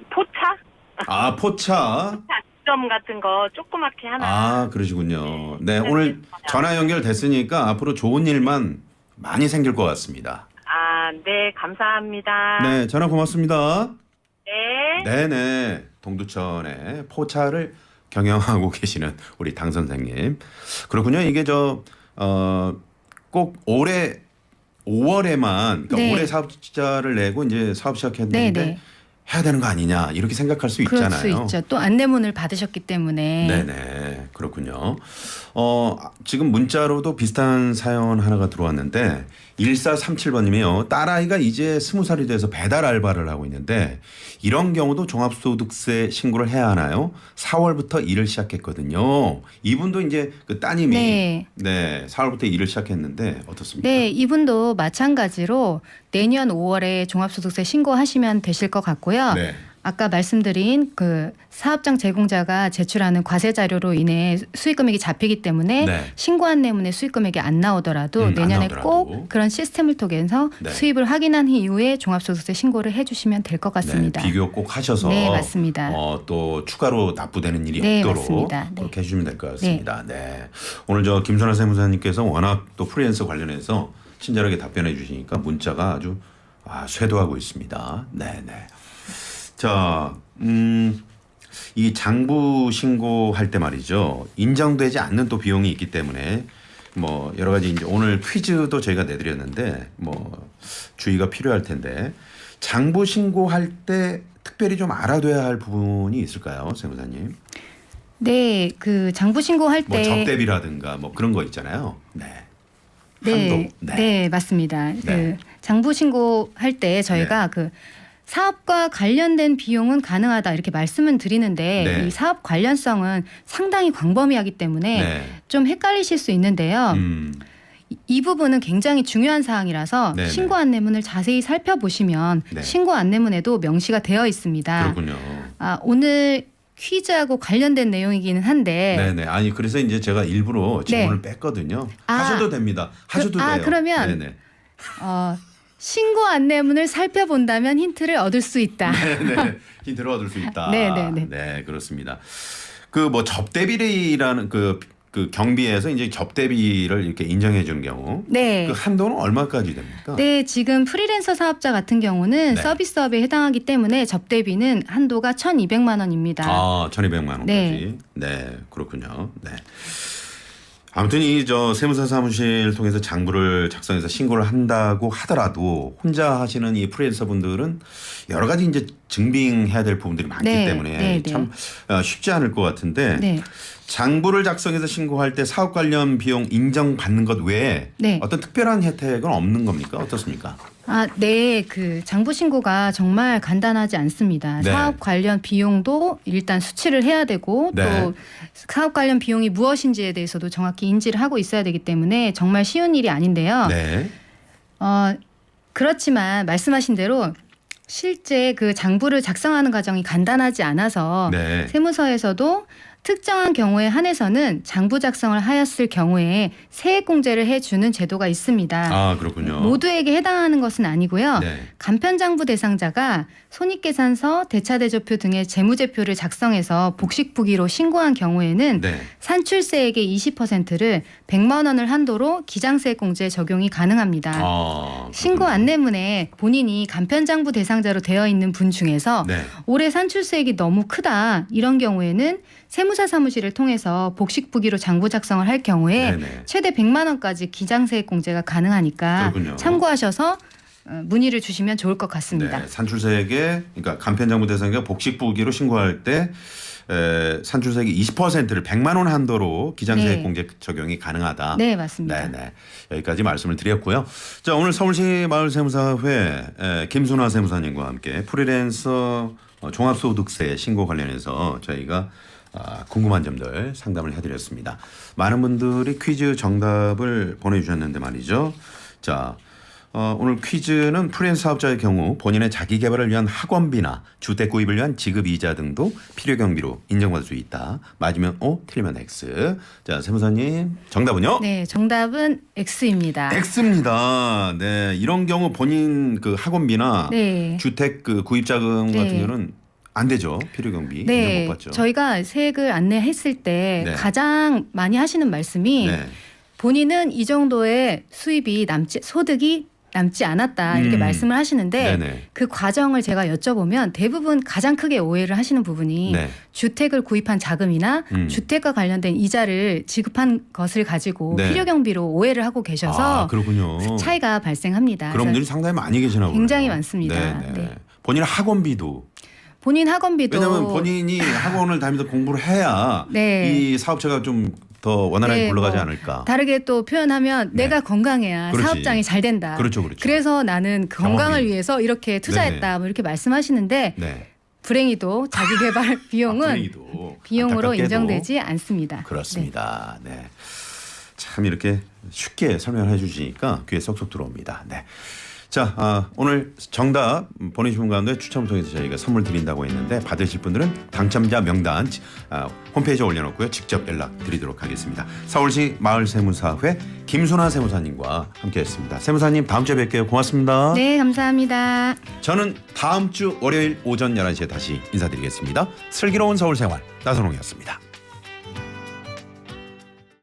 [SPEAKER 3] 포차?
[SPEAKER 1] 아, 포차.
[SPEAKER 3] 점 같은 거 조그맣게 하나.
[SPEAKER 1] 아, 그러시군요. 네, 오늘 전화 연결됐으니까 앞으로 좋은 일만 많이 생길 것 같습니다.
[SPEAKER 3] 네, 감사합니다.
[SPEAKER 1] 네, 전화 고맙습니다.
[SPEAKER 3] 네.
[SPEAKER 1] 네네. 동두천에 포차를 경영하고 계시는 우리 당 선생님. 그렇군요. 이게 꼭 올해 5월에만 그러니까
[SPEAKER 2] 네.
[SPEAKER 1] 올해 사업자를 내고 이제 사업 시작했는데
[SPEAKER 2] 네네.
[SPEAKER 1] 해야 되는 거 아니냐 이렇게 생각할 수
[SPEAKER 2] 그럴
[SPEAKER 1] 있잖아요.
[SPEAKER 2] 수 있죠. 또 안내문을 받으셨기 때문에.
[SPEAKER 1] 네네. 그렇군요. 지금 문자로도 비슷한 사연 하나가 들어왔는데 1437번님이요. 딸아이가 이제 20살이 돼서 배달 알바를 하고 있는데 이런 경우도 종합소득세 신고를 해야 하나요? 4월부터 일을 시작했거든요. 이분도 이제 그 따님이
[SPEAKER 2] 네.
[SPEAKER 1] 4월부터 일을 시작했는데 어떻습니까?
[SPEAKER 2] 네, 이분도 마찬가지로 내년 5월에 종합소득세 신고하시면 되실 것 같고요.
[SPEAKER 1] 네.
[SPEAKER 2] 아까 말씀드린 그 사업장 제공자가 제출하는 과세 자료로 인해 수익 금액이 잡히기 때문에
[SPEAKER 1] 네.
[SPEAKER 2] 신고 안내문에 수익 금액이 안 나오더라도
[SPEAKER 1] 안
[SPEAKER 2] 내년에
[SPEAKER 1] 나오더라도.
[SPEAKER 2] 꼭 그런 시스템을 통해서
[SPEAKER 1] 네.
[SPEAKER 2] 수입을 확인한 이후에 종합소득세 신고를 해주시면 될 것 같습니다.
[SPEAKER 1] 네, 비교 꼭 하셔서
[SPEAKER 2] 네, 맞습니다.
[SPEAKER 1] 또 추가로 납부되는 일이
[SPEAKER 2] 네,
[SPEAKER 1] 없도록
[SPEAKER 2] 맞습니다. 네.
[SPEAKER 1] 그렇게 해주시면 될 것 같습니다. 네. 오늘 김선아 세무사님께서 워낙 또 프리랜서 관련해서 친절하게 답변해 주시니까 문자가 아주 쇄도하고 있습니다. 네, 네. 자, 이 장부 신고할 때 말이죠. 인정되지 않는 또 비용이 있기 때문에 뭐 여러 가지 이제 오늘 퀴즈도 저희가 내드렸는데 뭐 주의가 필요할 텐데 장부 신고할 때 특별히 좀 알아둬야 할 부분이 있을까요, 세무사님?
[SPEAKER 2] 네, 그 장부 신고할
[SPEAKER 1] 뭐
[SPEAKER 2] 때
[SPEAKER 1] 접대비라든가 뭐 그런 거 있잖아요. 네.
[SPEAKER 2] 네,
[SPEAKER 1] 한도.
[SPEAKER 2] 네, 맞습니다.
[SPEAKER 1] 네.
[SPEAKER 2] 그 장부 신고할 때 저희가 그 사업과 관련된 비용은 가능하다 이렇게 말씀은 드리는데
[SPEAKER 1] 네.
[SPEAKER 2] 이 사업 관련성은 상당히 광범위하기 때문에
[SPEAKER 1] 네.
[SPEAKER 2] 좀 헷갈리실 수 있는데요. 이 부분은 굉장히 중요한 사항이라서
[SPEAKER 1] 네네.
[SPEAKER 2] 신고 안내문을 자세히 살펴보시면
[SPEAKER 1] 네.
[SPEAKER 2] 신고 안내문에도 명시가 되어 있습니다.
[SPEAKER 1] 그렇군요.
[SPEAKER 2] 오늘 퀴즈하고 관련된 내용이기는 한데
[SPEAKER 1] 네네. 아니 그래서 이제 제가 일부러 질문을 뺐거든요. 하셔도 됩니다. 하셔도 돼요.
[SPEAKER 2] 그러면
[SPEAKER 1] 네네.
[SPEAKER 2] 신고 안내문을 살펴본다면 힌트를 얻을 수 있다.
[SPEAKER 1] 네네. 힌트를 얻을 수 있다.
[SPEAKER 2] 네네네.
[SPEAKER 1] 네, 그렇습니다. 그 뭐 접대비라는 그 경비에서 이제 접대비를 이렇게 인정해 주는 경우
[SPEAKER 2] 네.
[SPEAKER 1] 그 한도는 얼마까지 됩니까?
[SPEAKER 2] 네, 지금 프리랜서 사업자 같은 경우는
[SPEAKER 1] 네.
[SPEAKER 2] 서비스업에 해당하기 때문에 접대비는 한도가 1,200만 원입니다.
[SPEAKER 1] 1,200만 원까지.
[SPEAKER 2] 네.
[SPEAKER 1] 네, 그렇군요. 네. 아무튼 이 세무사 사무실 통해서 장부를 작성해서 신고를 한다고 하더라도 혼자 하시는 이 프리랜서 분들은 여러 가지 이제 증빙해야 될 부분들이 많기
[SPEAKER 2] 네,
[SPEAKER 1] 때문에
[SPEAKER 2] 네,
[SPEAKER 1] 참 쉽지 않을 것 같은데
[SPEAKER 2] 네.
[SPEAKER 1] 장부를 작성해서 신고할 때 사업 관련 비용 인정받는 것 외에
[SPEAKER 2] 네.
[SPEAKER 1] 어떤 특별한 혜택은 없는 겁니까? 어떻습니까?
[SPEAKER 2] 네, 그 장부 신고가 정말 간단하지 않습니다.
[SPEAKER 1] 네.
[SPEAKER 2] 사업 관련 비용도 일단 수치를 해야 되고
[SPEAKER 1] 네.
[SPEAKER 2] 또 사업 관련 비용이 무엇인지에 대해서도 정확히 인지를 하고 있어야 되기 때문에 정말 쉬운 일이 아닌데요.
[SPEAKER 1] 네.
[SPEAKER 2] 그렇지만 말씀하신 대로 실제 그 장부를 작성하는 과정이 간단하지 않아서
[SPEAKER 1] 네.
[SPEAKER 2] 세무서에서도 특정한 경우에 한해서는 장부 작성을 하였을 경우에 세액공제를 해주는 제도가 있습니다.
[SPEAKER 1] 그렇군요.
[SPEAKER 2] 모두에게 해당하는 것은 아니고요.
[SPEAKER 1] 네.
[SPEAKER 2] 간편장부 대상자가 손익계산서, 대차대조표 등의 재무제표를 작성해서 복식부기로 신고한 경우에는
[SPEAKER 1] 네.
[SPEAKER 2] 산출세액의 20%를 100만 원을 한도로 기장세액공제 적용이 가능합니다. 신고
[SPEAKER 1] 그렇군요.
[SPEAKER 2] 안내문에 본인이 간편장부 대상자로 되어 있는 분 중에서
[SPEAKER 1] 네.
[SPEAKER 2] 올해 산출세액이 너무 크다 이런 경우에는 세무사 사무실을 통해서 복식부기로 장부 작성을 할 경우에
[SPEAKER 1] 네네.
[SPEAKER 2] 최대 100만 원까지 기장세액 공제가 가능하니까
[SPEAKER 1] 그렇군요.
[SPEAKER 2] 참고하셔서 문의를 주시면 좋을 것 같습니다.
[SPEAKER 1] 네, 산출세액에 그러니까 간편장부 대상자 복식부기로 신고할 때 산출세액 20%를 100만 원 한도로 기장세액
[SPEAKER 2] 네.
[SPEAKER 1] 공제 적용이 가능하다.
[SPEAKER 2] 네, 맞습니다.
[SPEAKER 1] 네. 여기까지 말씀을 드렸고요. 자, 오늘 서울시 마을세무사회 김순화 세무사님과 함께 프리랜서 종합소득세 신고 관련해서 저희가 궁금한 점들 상담을 해드렸습니다. 많은 분들이 퀴즈 정답을 보내주셨는데 말이죠. 자, 오늘 퀴즈는 프리랜서 사업자의 경우 본인의 자기 개발을 위한 학원비나 주택 구입을 위한 지급 이자 등도 필요 경비로 인정받을 수 있다. 맞으면 O, 틀리면 X. 자, 세무사님 정답은요?
[SPEAKER 2] 네, 정답은 X입니다.
[SPEAKER 1] X입니다. 네, 이런 경우 본인 그 학원비나
[SPEAKER 2] 네.
[SPEAKER 1] 주택 그 구입 자금
[SPEAKER 2] 네.
[SPEAKER 1] 같은 경우는 안 되죠. 필요 경비
[SPEAKER 2] 네,
[SPEAKER 1] 인정 못 받죠.
[SPEAKER 2] 저희가 세액을 안내했을 때
[SPEAKER 1] 네.
[SPEAKER 2] 가장 많이 하시는 말씀이
[SPEAKER 1] 네.
[SPEAKER 2] 본인은 이 정도의 수입이 소득이 남지 않았다 이렇게 말씀을 하시는데
[SPEAKER 1] 네네.
[SPEAKER 2] 그 과정을 제가 여쭤보면 대부분 가장 크게 오해를 하시는 부분이
[SPEAKER 1] 네.
[SPEAKER 2] 주택을 구입한 자금이나 주택과 관련된 이자를 지급한 것을 가지고
[SPEAKER 1] 네.
[SPEAKER 2] 필요 경비로 오해를 하고 계셔서
[SPEAKER 1] 아, 그렇군요.
[SPEAKER 2] 차이가 발생합니다.
[SPEAKER 1] 그런 분들이
[SPEAKER 2] 그래서
[SPEAKER 1] 상당히 많이 계시나 보네요.
[SPEAKER 2] 굉장히 많습니다.
[SPEAKER 1] 네네.
[SPEAKER 2] 네.
[SPEAKER 1] 본인 학원비도
[SPEAKER 2] 본인 학원비도
[SPEAKER 1] 왜냐하면 본인이 학원을 다니면서 공부를 해야
[SPEAKER 2] 네.
[SPEAKER 1] 이 사업체가 좀 더 원활하게
[SPEAKER 2] 네,
[SPEAKER 1] 굴러가지
[SPEAKER 2] 뭐
[SPEAKER 1] 않을까.
[SPEAKER 2] 다르게 또 표현하면
[SPEAKER 1] 네.
[SPEAKER 2] 내가 건강해야
[SPEAKER 1] 그렇지.
[SPEAKER 2] 사업장이 잘 된다.
[SPEAKER 1] 그렇죠, 그렇죠.
[SPEAKER 2] 그래서 나는 그 건강을
[SPEAKER 1] 경험이.
[SPEAKER 2] 위해서 이렇게 투자했다.
[SPEAKER 1] 네네.
[SPEAKER 2] 뭐 이렇게 말씀하시는데
[SPEAKER 1] 네.
[SPEAKER 2] 불행히도 자기 개발 비용은
[SPEAKER 1] 불행히도
[SPEAKER 2] 비용으로
[SPEAKER 1] 안타깝게도
[SPEAKER 2] 인정되지 않습니다.
[SPEAKER 1] 그렇습니다. 네. 참 이렇게 쉽게 설명해 주시니까 귀에 쏙쏙 들어옵니다. 네. 자, 오늘 정답 보내주신 분 가운데 추첨을 통해서 저희가 선물 드린다고 했는데 받으실 분들은 당첨자 명단 홈페이지에 올려놓고요. 직접 연락 드리도록 하겠습니다. 서울시 마을세무사회 김순아 세무사님과 함께했습니다. 세무사님 다음 주에 뵐게요. 고맙습니다.
[SPEAKER 2] 네, 감사합니다.
[SPEAKER 1] 저는 다음 주 월요일 오전 11시에 다시 인사드리겠습니다. 슬기로운 서울생활 나선홍이었습니다.